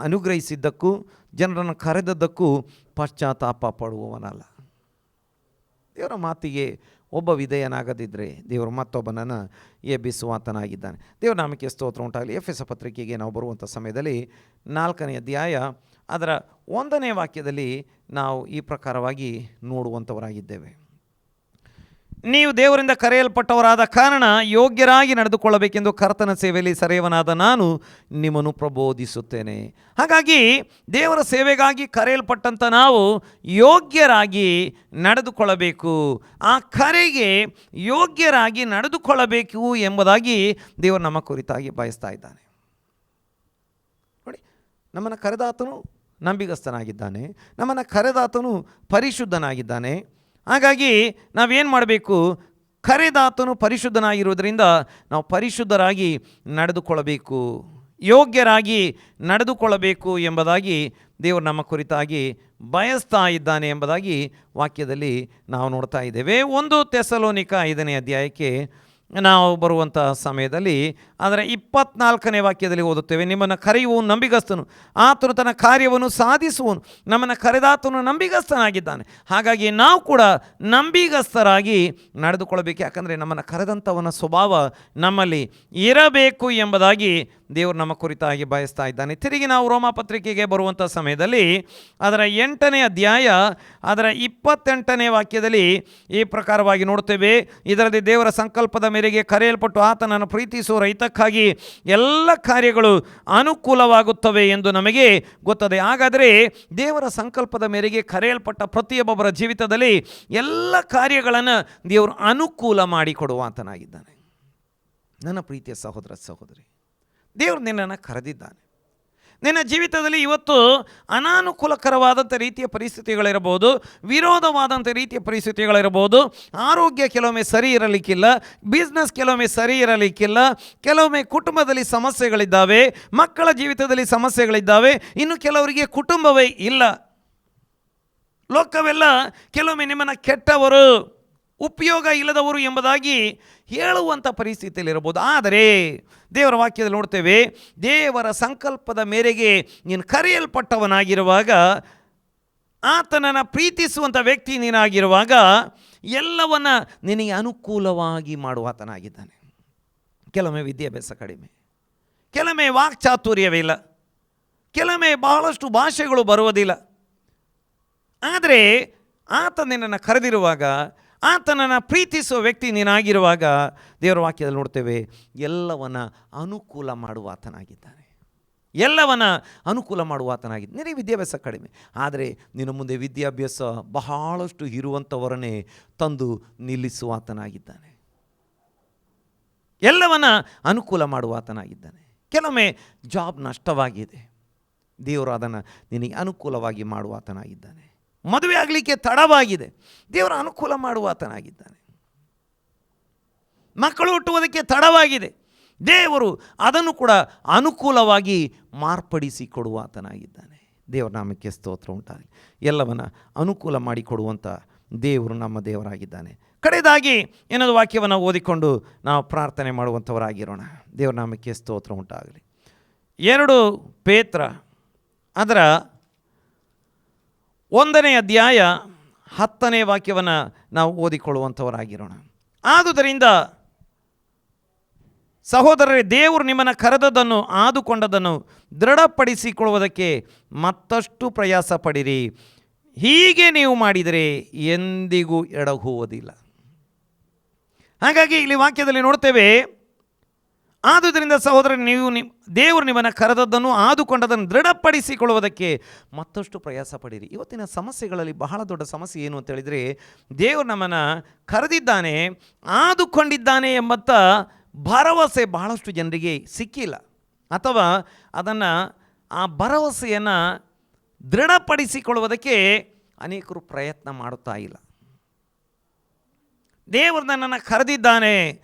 ಅನುಗ್ರಹಿಸಿದ್ದಕ್ಕೂ ಜನರನ್ನು ಕರೆದದ್ದಕ್ಕೂ ಪಶ್ಚಾತ್ತಾಪ ಪಡುವವನಲ್ಲ. ದೇವರ ಮಾತಿಗೆ ಒಬ್ಬ ವಿಧೇಯನಾಗದಿದ್ದರೆ ದೇವರು ಮತ್ತೊಬ್ಬನನ್ನು ಎಬ್ಬಿಸುವಾತನಾಗಿದ್ದಾನೆ. ದೇವರ ನಾಮಕ್ಕೆ ಸ್ತೋತ್ರ ಉಂಟಾಗಲಿ. ಎಫೆಸ ಪತ್ರಿಕೆಗೆ ನಾವು ಬರುವಂಥ ಸಮಯದಲ್ಲಿ 4ನೇ ಅಧ್ಯಾಯ ಅದರ 1ನೇ ವಾಕ್ಯದಲ್ಲಿ ನಾವು ಈ ಪ್ರಕಾರವಾಗಿ ನೋಡುವಂಥವರಾಗಿದ್ದೇವೆ. ನೀವು ದೇವರಿಂದ ಕರೆಯಲ್ಪಟ್ಟವರಾದ ಕಾರಣ ಯೋಗ್ಯರಾಗಿ ನಡೆದುಕೊಳ್ಳಬೇಕೆಂದು ಕರ್ತನ ಸೇವೆಯಲ್ಲಿ ಸೆರೆಯವನಾದ ನಾನು ನಿಮ್ಮನ್ನು ಪ್ರಬೋಧಿಸುತ್ತೇನೆ. ಹಾಗಾಗಿ ದೇವರ ಸೇವೆಗಾಗಿ ಕರೆಯಲ್ಪಟ್ಟಂಥ ನಾವು ಯೋಗ್ಯರಾಗಿ ನಡೆದುಕೊಳ್ಳಬೇಕು. ಆ ಕರೆಗೆ ಯೋಗ್ಯರಾಗಿ ನಡೆದುಕೊಳ್ಳಬೇಕು ಎಂಬುದಾಗಿ ದೇವರು ನಮ್ಮ ಕುರಿತಾಗಿ ಬಯಸ್ತಾ ಇದ್ದಾನೆ. ನೋಡಿ, ನಮ್ಮನ್ನು ಕರೆದಾತನು ನಂಬಿಗಸ್ತನಾಗಿದ್ದಾನೆ, ನಮ್ಮನ್ನು ಕರೆದಾತನು ಪರಿಶುದ್ಧನಾಗಿದ್ದಾನೆ. ಹಾಗಾಗಿ ನಾವೇನು ಮಾಡಬೇಕು? ಕರೆದಾತನು ಪರಿಶುದ್ಧನಾಗಿರುವುದರಿಂದ ನಾವು ಪರಿಶುದ್ಧರಾಗಿ ನಡೆದುಕೊಳ್ಳಬೇಕು, ಯೋಗ್ಯರಾಗಿ ನಡೆದುಕೊಳ್ಳಬೇಕು ಎಂಬುದಾಗಿ ದೇವರು ನಮ್ಮ ಕುರಿತಾಗಿ ಬಯಸ್ತಾ ಇದ್ದಾನೆ ಎಂಬುದಾಗಿ ವಾಕ್ಯದಲ್ಲಿ ನಾವು ನೋಡ್ತಾ ಇದ್ದೇವೆ. 1 ಥೆಸಲೋನಿಕ 5ನೇ ಅಧ್ಯಾಯಕ್ಕೆ ನಾವು ಬರುವಂಥ ಸಮಯದಲ್ಲಿ ಅದರ 24ನೇ ವಾಕ್ಯದಲ್ಲಿ ಓದುತ್ತೇವೆ. ನಿಮ್ಮನ್ನು ಕರೆಯುವನು ನಂಬಿಗಸ್ತನು, ಆತನು ತನ್ನ ಕಾರ್ಯವನ್ನು ಸಾಧಿಸುವನು. ನಮ್ಮನ್ನು ಕರೆದಾತನು ನಂಬಿಗಸ್ತನಾಗಿದ್ದಾನೆ. ಹಾಗಾಗಿ ನಾವು ಕೂಡ ನಂಬಿಗಸ್ತರಾಗಿ ನಡೆದುಕೊಳ್ಳಬೇಕು. ಯಾಕಂದರೆ ನಮ್ಮನ್ನು ಕರೆದಂಥವನ ಸ್ವಭಾವ ನಮ್ಮಲ್ಲಿ ಇರಬೇಕು ಎಂಬುದಾಗಿ ದೇವರು ನಮ್ಮ ಕುರಿತಾಗಿ ಬಯಸ್ತಾ ಇದ್ದಾನೆ. ತಿರುಗಿ ನಾವು ರೋಮಪತ್ರಿಕೆಗೆ ಬರುವಂಥ ಸಮಯದಲ್ಲಿ ಅದರ 8ನೇ ಅಧ್ಯಾಯ ಅದರ 28ನೇ ವಾಕ್ಯದಲ್ಲಿ ಈ ಪ್ರಕಾರವಾಗಿ ನೋಡ್ತೇವೆ. ಇದರಲ್ಲಿ ದೇವರ ಸಂಕಲ್ಪದ ಮೇರೆಗೆ ಕರೆಯಲ್ಪಟ್ಟು ಆತನನ್ನು ಪ್ರೀತಿಸುವ ರೈತಕ್ಕಾಗಿ ಎಲ್ಲ ಕಾರ್ಯಗಳು ಅನುಕೂಲವಾಗುತ್ತವೆ ಎಂದು ನಮಗೆ ಗೊತ್ತದೆ. ಹಾಗಾದರೆ ದೇವರ ಸಂಕಲ್ಪದ ಮೇರೆಗೆ ಕರೆಯಲ್ಪಟ್ಟ ಪ್ರತಿಯೊಬ್ಬರ ಜೀವಿತದಲ್ಲಿ ಎಲ್ಲ ಕಾರ್ಯಗಳನ್ನು ದೇವರು ಅನುಕೂಲ ಮಾಡಿಕೊಡುವ ಆತನಾಗಿದ್ದಾನೆ. ನನ್ನ ಪ್ರೀತಿಯ ಸಹೋದರ ಸಹೋದರಿ, ದೇವರು ನಿನ್ನನ್ನು ಕರೆದಿದ್ದಾನೆ. ನಿನ್ನ ಜೀವಿತದಲ್ಲಿ ಇವತ್ತು ಅನಾನುಕೂಲಕರವಾದಂಥ ರೀತಿಯ ಪರಿಸ್ಥಿತಿಗಳಿರಬಹುದು, ವಿರೋಧವಾದಂಥ ರೀತಿಯ ಪರಿಸ್ಥಿತಿಗಳಿರಬಹುದು. ಆರೋಗ್ಯ ಕೆಲವೊಮ್ಮೆ ಸರಿ ಇರಲಿಕ್ಕಿಲ್ಲ, ಬಿಸ್ನೆಸ್ ಕೆಲವೊಮ್ಮೆ ಸರಿ ಇರಲಿಕ್ಕಿಲ್ಲ, ಕೆಲವೊಮ್ಮೆ ಕುಟುಂಬದಲ್ಲಿ ಸಮಸ್ಯೆಗಳಿದ್ದಾವೆ, ಮಕ್ಕಳ ಜೀವಿತದಲ್ಲಿ ಸಮಸ್ಯೆಗಳಿದ್ದಾವೆ, ಇನ್ನು ಕೆಲವರಿಗೆ ಕುಟುಂಬವೇ ಇಲ್ಲ. ಲೋಕವೆಲ್ಲ ಕೆಲವೊಮ್ಮೆ ನಿಮ್ಮನ್ನು ಕೆಟ್ಟವರು, ಉಪಯೋಗ ಇಲ್ಲದವರು ಎಂಬುದಾಗಿ ಹೇಳುವಂಥ ಪರಿಸ್ಥಿತಿಯಲ್ಲಿರಬಹುದು. ಆದರೆ ದೇವರ ವಾಕ್ಯದಲ್ಲಿ ನೋಡ್ತೇವೆ, ದೇವರ ಸಂಕಲ್ಪದ ಮೇರೆಗೆ ನೀನು ಕರೆಯಲ್ಪಟ್ಟವನಾಗಿರುವಾಗ, ಆತನನ್ನು ಪ್ರೀತಿಸುವಂಥ ವ್ಯಕ್ತಿ ನೀನಾಗಿರುವಾಗ ಎಲ್ಲವನ್ನ ನಿನಗೆ ಅನುಕೂಲವಾಗಿ ಮಾಡುವಾತನಾಗಿದ್ದಾನೆ. ಕೆಲವೊಮ್ಮೆ ವಿದ್ಯಾಭ್ಯಾಸ ಕಡಿಮೆ, ಕೆಲವೊಮ್ಮೆ ವಾಕ್ಚಾತುರ್ಯವಿಲ್ಲ, ಕೆಲವೊಮ್ಮೆ ಬಹಳಷ್ಟು ಭಾಷೆಗಳು ಬರುವುದಿಲ್ಲ. ಆದರೆ ಆತ ನಿನ್ನನ್ನು ಕರೆದಿರುವಾಗ, ಆತನನ್ನು ಪ್ರೀತಿಸುವ ವ್ಯಕ್ತಿ ನೀನಾಗಿರುವಾಗ, ದೇವರ ವಾಕ್ಯದಲ್ಲಿ ನೋಡ್ತೇವೆ, ಎಲ್ಲವನ್ನ ಅನುಕೂಲ ಮಾಡುವ ಆತನಾಗಿದ್ದಾನೆ. ಎಲ್ಲವನ್ನ ಅನುಕೂಲ ಮಾಡುವ ಆತನಾಗಿದ್ದ. ನಿನಗೆ ವಿದ್ಯಾಭ್ಯಾಸ ಕಡಿಮೆ, ಆದರೆ ನಿನ್ನ ಮುಂದೆ ವಿದ್ಯಾಭ್ಯಾಸ ಬಹಳಷ್ಟು ಇರುವಂಥವರನ್ನೇ ತಂದು ನಿಲ್ಲಿಸುವ ಆತನಾಗಿದ್ದಾನೆ. ಎಲ್ಲವನ್ನ ಅನುಕೂಲ ಮಾಡುವ ಆತನಾಗಿದ್ದಾನೆ. ಕೆಲವೊಮ್ಮೆ ಜಾಬ್ ನಷ್ಟವಾಗಿದೆ, ದೇವರು ಅದನ್ನು ನಿನಗೆ ಅನುಕೂಲವಾಗಿ ಮಾಡುವ ಆತನಾಗಿದ್ದಾನೆ. ಮದುವೆ ಆಗಲಿಕ್ಕೆ ತಡವಾಗಿದೆ, ದೇವರು ಅನುಕೂಲ ಮಾಡುವ ಆತನಾಗಿದ್ದಾನೆ. ಮಕ್ಕಳು ಹುಟ್ಟುವುದಕ್ಕೆ ತಡವಾಗಿದೆ, ದೇವರು ಅದನ್ನು ಕೂಡ ಅನುಕೂಲವಾಗಿ ಮಾರ್ಪಡಿಸಿ ಕೊಡುವ ಆತನಾಗಿದ್ದಾನೆ. ದೇವರ ನಾಮಕ್ಕೆ ಸ್ತೋತ್ರ ಉಂಟಾಗಲಿ. ಎಲ್ಲವನ್ನ ಅನುಕೂಲ ಮಾಡಿಕೊಡುವಂಥ ದೇವರು ನಮ್ಮ ದೇವರಾಗಿದ್ದಾನೆ. ಕಡೆಯದಾಗಿ ಏನದು ವಾಕ್ಯವನ್ನು ಓದಿಕೊಂಡು ನಾವು ಪ್ರಾರ್ಥನೆ ಮಾಡುವಂಥವರಾಗಿರೋಣ. ದೇವರ ನಾಮಕ್ಕೆ ಸ್ತೋತ್ರ ಉಂಟಾಗಲಿ. 2 ಪೇತ್ರ ಅದರ 1ನೇ ಅಧ್ಯಾಯ 10ನೇ ವಾಕ್ಯವನ್ನು ನಾವು ಓದಿಕೊಳ್ಳುವಂಥವರಾಗಿರೋಣ. ಆದುದರಿಂದ ಸಹೋದರರೇ, ದೇವರು ನಿಮ್ಮನ್ನು ಕರೆದದ್ದನ್ನು ಆದುಕೊಂಡದನ್ನು ದೃಢಪಡಿಸಿಕೊಳ್ಳುವುದಕ್ಕೆ ಮತ್ತಷ್ಟು ಪ್ರಯಾಸ ಪಡಿರಿ. ಹೀಗೆ ನೀವು ಮಾಡಿದರೆ ಎಂದಿಗೂ ಎಡಹುವುದಿಲ್ಲ. ಹಾಗಾಗಿ ಇಲ್ಲಿ ವಾಕ್ಯದಲ್ಲಿ ನೋಡ್ತೇವೆ, ಆದುದರಿಂದ ಸಹೋದರ, ದೇವರು ನಿಮ್ಮನ್ನು ಕರೆದದ್ದನ್ನು ಆದುಕೊಂಡದನ್ನು ದೃಢಪಡಿಸಿಕೊಳ್ಳುವುದಕ್ಕೆ ಮತ್ತಷ್ಟು ಪ್ರಯಾಸ ಪಡಿರಿ. ಇವತ್ತಿನ ಸಮಸ್ಯೆಗಳಲ್ಲಿ ಬಹಳ ದೊಡ್ಡ ಸಮಸ್ಯೆ ಏನು ಅಂತ ಹೇಳಿದರೆ, ದೇವರು ನಮ್ಮನ್ನು ಕರೆದಿದ್ದಾನೆ, ಆದುಕೊಂಡಿದ್ದಾನೆ ಎಂಬಂಥ ಭರವಸೆ ಬಹಳಷ್ಟು ಜನರಿಗೆ ಸಿಕ್ಕಿಲ್ಲ, ಅಥವಾ ಅದನ್ನು ಆ ಭರವಸೆಯನ್ನು ದೃಢಪಡಿಸಿಕೊಳ್ಳುವುದಕ್ಕೆ ಅನೇಕರು ಪ್ರಯತ್ನ ಮಾಡುತ್ತಾ ಇಲ್ಲ. ದೇವರು ನನ್ನನ್ನು ಕರೆದಿದ್ದಾನೆ,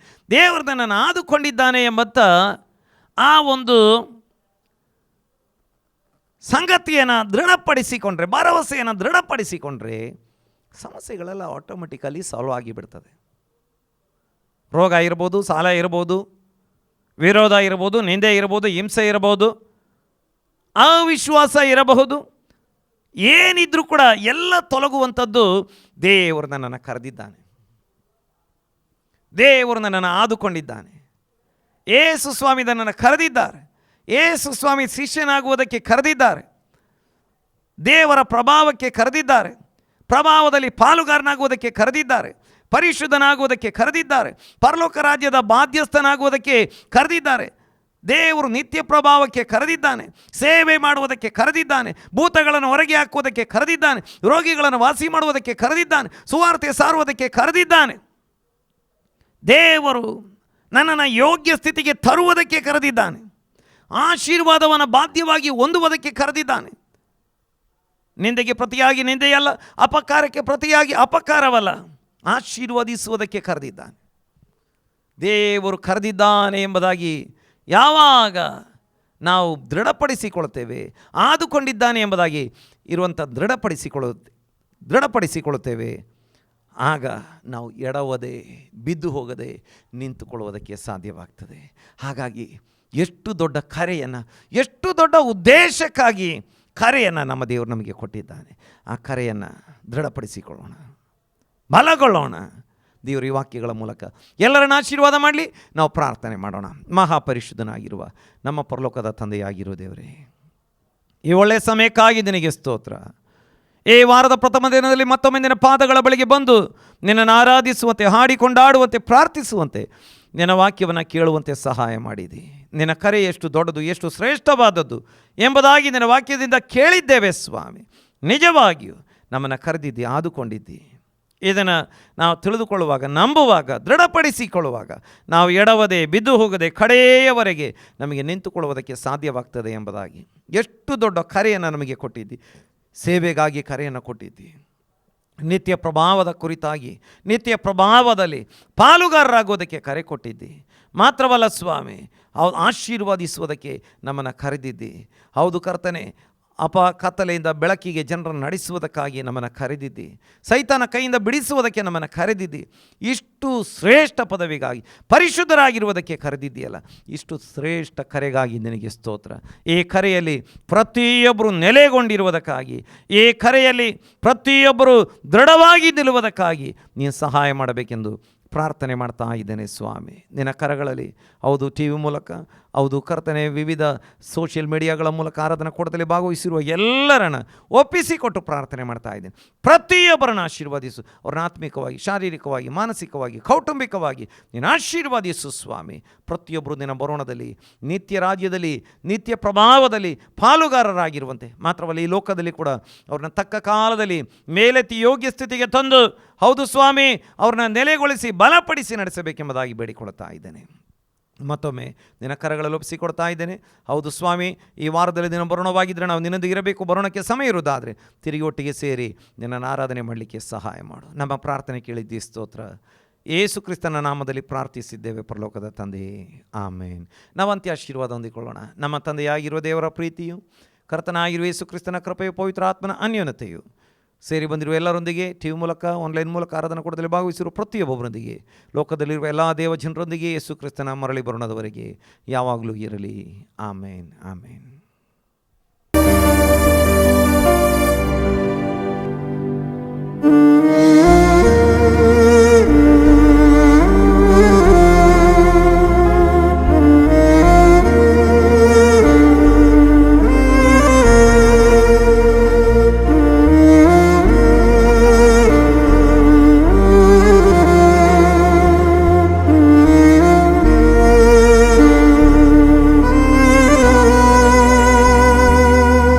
ದೇವರು ನನ್ನನ್ನು ಆದುಕೊಂಡಿದ್ದಾನೆ ಎಂಬಂಥ ಆ ಒಂದು ಸಂಗತಿಯನ್ನು ದೃಢಪಡಿಸಿಕೊಂಡ್ರೆ, ಭರವಸೆಯನ್ನು ದೃಢಪಡಿಸಿಕೊಂಡ್ರೆ ಸಮಸ್ಯೆಗಳೆಲ್ಲ ಆಟೋಮೆಟಿಕಲಿ ಸಾಲ್ವ್ ಆಗಿಬಿಡ್ತದೆ. ರೋಗ ಇರ್ಬೋದು, ಸಾಲ ಇರ್ಬೋದು, ವಿರೋಧ ಇರ್ಬೋದು, ನಿಂದೆ ಇರ್ಬೋದು, ಹಿಂಸೆ ಇರಬಹುದು, ಅವಿಶ್ವಾಸ ಇರಬಹುದು, ಏನಿದ್ರೂ ಕೂಡ ಎಲ್ಲ ತೊಲಗುವಂಥದ್ದು ದೇವರು ನನ್ನನ್ನು ಕರೆದಿದ್ದಾನೆ, ದೇವರು ನನ್ನನ್ನು ಆದುಕೊಂಡಿದ್ದಾನೆ. ಯೇಸು ಸ್ವಾಮಿ ನನ್ನನ್ನು ಕರೆದಿದ್ದಾರೆ, ಯೇಸು ಸ್ವಾಮಿ ಶಿಷ್ಯನಾಗುವುದಕ್ಕೆ ಕರೆದಿದ್ದಾರೆ, ದೇವರ ಪ್ರಭಾವಕ್ಕೆ ಕರೆದಿದ್ದಾರೆ, ಪ್ರಭಾವದಲ್ಲಿ ಪಾಲುಗಾರನಾಗುವುದಕ್ಕೆ ಕರೆದಿದ್ದಾರೆ, ಪರಿಶುದ್ಧನಾಗುವುದಕ್ಕೆ ಕರೆದಿದ್ದಾರೆ, ಪರಲೋಕ ರಾಜ್ಯದ ಬಾಧ್ಯಸ್ಥನಾಗುವುದಕ್ಕೆ ಕರೆದಿದ್ದಾರೆ, ದೇವರು ನಿತ್ಯ ಪ್ರಭಾವಕ್ಕೆ ಕರೆದಿದ್ದಾನೆ, ಸೇವೆ ಮಾಡುವುದಕ್ಕೆ ಕರೆದಿದ್ದಾನೆ, ಭೂತಗಳನ್ನು ಹೊರಗೆ ಹಾಕುವುದಕ್ಕೆ ಕರೆದಿದ್ದಾನೆ, ರೋಗಿಗಳನ್ನು ವಾಸಿ ಮಾಡುವುದಕ್ಕೆ ಕರೆದಿದ್ದಾನೆ, ಸುವಾರ್ತೆ ಸಾರುವುದಕ್ಕೆ ಕರೆದಿದ್ದಾನೆ. ದೇವರು ನನ್ನನ್ನು ಯೋಗ್ಯ ಸ್ಥಿತಿಗೆ ತರುವುದಕ್ಕೆ ಕರೆದಿದ್ದಾನೆ, ಆಶೀರ್ವಾದವನ್ನು ಬಾಧ್ಯವಾಗಿ ಹೊಂದುವುದಕ್ಕೆ ಕರೆದಿದ್ದಾನೆ. ನಿಂದೆಗೆ ಪ್ರತಿಯಾಗಿ ನಿಂದೆಯಲ್ಲ, ಅಪಕಾರಕ್ಕೆ ಪ್ರತಿಯಾಗಿ ಅಪಕಾರವಲ್ಲ, ಆಶೀರ್ವದಿಸುವುದಕ್ಕೆ ಕರೆದಿದ್ದಾನೆ. ದೇವರು ಕರೆದಿದ್ದಾನೆ ಎಂಬುದಾಗಿ ಯಾವಾಗ ನಾವು ದೃಢಪಡಿಸಿಕೊಳ್ಳುತ್ತೇವೆ, ಆದುಕೊಂಡಿದ್ದಾನೆ ಎಂಬುದಾಗಿ ಇರುವಂಥ ದೃಢಪಡಿಸಿಕೊಳ್ಳುತ್ತೇವೆ, ಆಗ ನಾವು ಎಡವದೆ ಬಿದ್ದು ಹೋಗದೆ ನಿಂತುಕೊಳ್ಳುವುದಕ್ಕೆ ಸಾಧ್ಯವಾಗ್ತದೆ. ಹಾಗಾಗಿ ಎಷ್ಟು ದೊಡ್ಡ ಕರೆಯನ್ನು, ಎಷ್ಟು ದೊಡ್ಡ ಉದ್ದೇಶಕ್ಕಾಗಿ ಕರೆಯನ್ನು ನಮ್ಮ ದೇವರು ನಮಗೆ ಕೊಟ್ಟಿದ್ದಾನೆ. ಆ ಕರೆಯನ್ನು ದೃಢಪಡಿಸಿಕೊಳ್ಳೋಣ, ಬಲಗೊಳ್ಳೋಣ. ದೇವರು ಈ ವಾಕ್ಯಗಳ ಮೂಲಕ ಎಲ್ಲರನ್ನ ಆಶೀರ್ವಾದ ಮಾಡಲಿ. ನಾವು ಪ್ರಾರ್ಥನೆ ಮಾಡೋಣ. ಮಹಾಪರಿಶುದ್ಧನಾಗಿರುವ ನಮ್ಮ ಪರಲೋಕದ ತಂದೆಯಾಗಿರುವ ದೇವರೇ, ಈ ಒಳ್ಳೆಯ ಸಮಯಕ್ಕಾಗಿ ನಿನಗೆ ಸ್ತೋತ್ರ. ಈ ವಾರದ ಪ್ರಥಮ ದಿನದಲ್ಲಿ ಮತ್ತೊಮ್ಮೆ ನಿನ್ನ ಪಾದಗಳ ಬಳಿಗೆ ಬಂದು ನಿನ್ನನ್ನು ಆರಾಧಿಸುವಂತೆ, ಹಾಡಿಕೊಂಡಾಡುವಂತೆ, ಪ್ರಾರ್ಥಿಸುವಂತೆ, ನಿನ್ನ ವಾಕ್ಯವನ್ನು ಕೇಳುವಂತೆ ಸಹಾಯ ಮಾಡಿದಿ. ನಿನ್ನ ಕರೆ ಎಷ್ಟು ದೊಡ್ಡದು, ಎಷ್ಟು ಶ್ರೇಷ್ಠವಾದದ್ದು ಎಂಬುದಾಗಿ ನಿನ್ನ ವಾಕ್ಯದಿಂದ ಕೇಳಿದ್ದೇವೆ ಸ್ವಾಮಿ. ನಿಜವಾಗಿಯೂ ನಮ್ಮನ್ನು ಕರೆದಿದ್ದಿ, ಆದುಕೊಂಡಿದ್ದಿ. ಇದನ್ನು ನಾವು ತಿಳಿದುಕೊಳ್ಳುವಾಗ, ನಂಬುವಾಗ, ದೃಢಪಡಿಸಿಕೊಳ್ಳುವಾಗ ನಾವು ಎಡವದೆ ಬಿದ್ದು ಹೋಗದೆ ಕಡೆಯವರೆಗೆ ನಮಗೆ ನಿಂತುಕೊಳ್ಳುವುದಕ್ಕೆ ಸಾಧ್ಯವಾಗ್ತದೆ ಎಂಬುದಾಗಿ ಎಷ್ಟು ದೊಡ್ಡ ಕರೆಯನ್ನು ನಮಗೆ ಕೊಟ್ಟಿದ್ದಿ. ಸೇವೆಗಾಗಿ ಕರೆಯನ್ನು ಕೊಟ್ಟಿದ್ದಿ, ನಿತ್ಯ ಪ್ರಭಾವದ ಕುರಿತಾಗಿ, ನಿತ್ಯ ಪ್ರಭಾವದಲ್ಲಿ ಪಾಲುಗಾರರಾಗೋದಕ್ಕೆ ಕರೆ ಕೊಟ್ಟಿದ್ದಿ. ಮಾತ್ರವಲ್ಲ ಸ್ವಾಮಿ, ಆಶೀರ್ವಾದಿಸುವುದಕ್ಕೆ ನಮ್ಮನ್ನು ಕರೆದಿದ್ದಿ. ಹೌದು ಕರ್ತನೆ, ಕತ್ತಲೆಯಿಂದ ಬೆಳಕಿಗೆ ಜನರನ್ನು ನಡೆಸುವುದಕ್ಕಾಗಿ ನಮ್ಮನ್ನು ಕರೆದಿದ್ದಿ. ಸೈತಾನ ಕೈಯಿಂದ ಬಿಡಿಸುವುದಕ್ಕೆ ನಮ್ಮನ್ನು ಕರೆದಿದ್ದಿ. ಇಷ್ಟು ಶ್ರೇಷ್ಠ ಪದವಿಗಾಗಿ, ಪರಿಶುದ್ಧರಾಗಿರುವುದಕ್ಕೆ ಕರೆದಿದ್ದೀಯಲ್ಲ, ಇಷ್ಟು ಶ್ರೇಷ್ಠ ಕರೆಗಾಗಿ ನಿನಗೆ ಸ್ತೋತ್ರ. ಈ ಕರೆಯಲ್ಲಿ ಪ್ರತಿಯೊಬ್ಬರು ನೆಲೆಗೊಂಡಿರುವುದಕ್ಕಾಗಿ, ಈ ಕರೆಯಲ್ಲಿ ಪ್ರತಿಯೊಬ್ಬರು ದೃಢವಾಗಿ ನಿಲ್ಲುವುದಕ್ಕಾಗಿ ನೀನು ಸಹಾಯ ಮಾಡಬೇಕೆಂದು ಪ್ರಾರ್ಥನೆ ಮಾಡ್ತಾ ಇದ್ದೇನೆ ಸ್ವಾಮಿ. ನಿನ್ನ ಕರಗಳಲ್ಲಿ ಹೌದು ಟಿ ವಿ ಮೂಲಕ, ಹೌದು ಕರ್ತನೆ, ವಿವಿಧ ಸೋಷಿಯಲ್ ಮೀಡಿಯಾಗಳ ಮೂಲಕ ಆರಾಧನಾ ಕೂಟದಲ್ಲಿ ಭಾಗವಹಿಸಿರುವ ಎಲ್ಲರನ್ನು ಒಪ್ಪಿಸಿಕೊಟ್ಟು ಪ್ರಾರ್ಥನೆ ಮಾಡ್ತಾ ಇದ್ದೇನೆ. ಪ್ರತಿಯೊಬ್ಬರನ್ನು ಆಶೀರ್ವಾದಿಸು. ಅವ್ರನ್ನ ಆತ್ಮಿಕವಾಗಿ, ಶಾರೀರಿಕವಾಗಿ, ಮಾನಸಿಕವಾಗಿ, ಕೌಟುಂಬಿಕವಾಗಿ ನೀನು ಆಶೀರ್ವಾದಿಸು ಸ್ವಾಮಿ. ಪ್ರತಿಯೊಬ್ಬರು ನಿನ್ನ ಬರೋಣದಲ್ಲಿ, ನಿತ್ಯ ರಾಜ್ಯದಲ್ಲಿ, ನಿತ್ಯ ಪ್ರಭಾವದಲ್ಲಿ ಪಾಲುಗಾರರಾಗಿರುವಂತೆ, ಮಾತ್ರವಲ್ಲ ಈ ಲೋಕದಲ್ಲಿ ಕೂಡ ಅವ್ರನ್ನ ತಕ್ಕ ಕಾಲದಲ್ಲಿ ಮೇಲೆತ್ತಿ ಯೋಗ್ಯ ಸ್ಥಿತಿಗೆ ತಂದು ಹೌದು ಸ್ವಾಮಿ ಅವ್ರನ್ನ ನೆಲೆಗೊಳಿಸಿ ಬಲಪಡಿಸಿ ನಡೆಸಬೇಕೆಂಬುದಾಗಿ ಬೇಡಿಕೊಳ್ತಾ ಇದ್ದೇನೆ. ಮತ್ತೊಮ್ಮೆ ನಿನ್ನ ಕರಗಳಲ್ಲಿ ಒಪ್ಪಿಸಿಕೊಡ್ತಾ ಇದ್ದೇನೆ. ಹೌದು ಸ್ವಾಮಿ, ಈ ವಾರದಲ್ಲಿ ದಿನ ಬರೋಣವಾಗಿದ್ದರೆ ನಾವು ನಿನ್ನೊಂದಿಗೆ ಇರಬೇಕು. ಬರೋಣಕ್ಕೆ ಸಮಯ ಇರುವುದಾದರೆ ತಿರುಗಿ ಒಟ್ಟಿಗೆ ಸೇರಿ ನಿನ್ನನ್ನು ಆರಾಧನೆ ಮಾಡಲಿಕ್ಕೆ ಸಹಾಯ ಮಾಡು. ನಮ್ಮ ಪ್ರಾರ್ಥನೆ ಕೇಳಿದ್ದಿ ಸ್ತೋತ್ರ. ಯೇಸು ಕ್ರಿಸ್ತನ ನಾಮದಲ್ಲಿ ಪ್ರಾರ್ಥಿಸಿದ್ದೇವೆ ಪರಲೋಕದ ತಂದೆಯೇ, ಆಮೇನ್. ನಾವು ಅಂತ್ಯ ಆಶೀರ್ವಾದ ಹೊಂದಿಕೊಳ್ಳೋಣ. ನಮ್ಮ ತಂದೆಯಾಗಿರುವ ದೇವರ ಪ್ರೀತಿಯು, ಕರ್ತನಾಗಿರುವ ಯೇಸು ಕ್ರಿಸ್ತನ ಕೃಪೆಯು, ಪವಿತ್ರ ಆತ್ಮನ ಅನ್ಯೋನ್ಯತೆಯು ಸೇರಿ ಬಂದಿರುವ ಎಲ್ಲರೊಂದಿಗೆ, ಟಿ ವಿ ಮೂಲಕ, ಆನ್ಲೈನ್ ಮೂಲಕ ಆರಾಧನಾ ಕೂಟದಲ್ಲಿ ಭಾಗವಹಿಸಿರುವ ಪ್ರತಿಯೊಬ್ಬೊಬ್ಬರೊಂದಿಗೆ, ಲೋಕದಲ್ಲಿರುವ ಎಲ್ಲ ದೇವಜನರೊಂದಿಗೆ ಯೇಸು ಕ್ರಿಸ್ತನ ಮರಳಿ ಬರೋಣದವರೆಗೆ ಯಾವಾಗಲೂ ಇರಲಿ. ಆಮೇನ್, ಆಮೇನ್.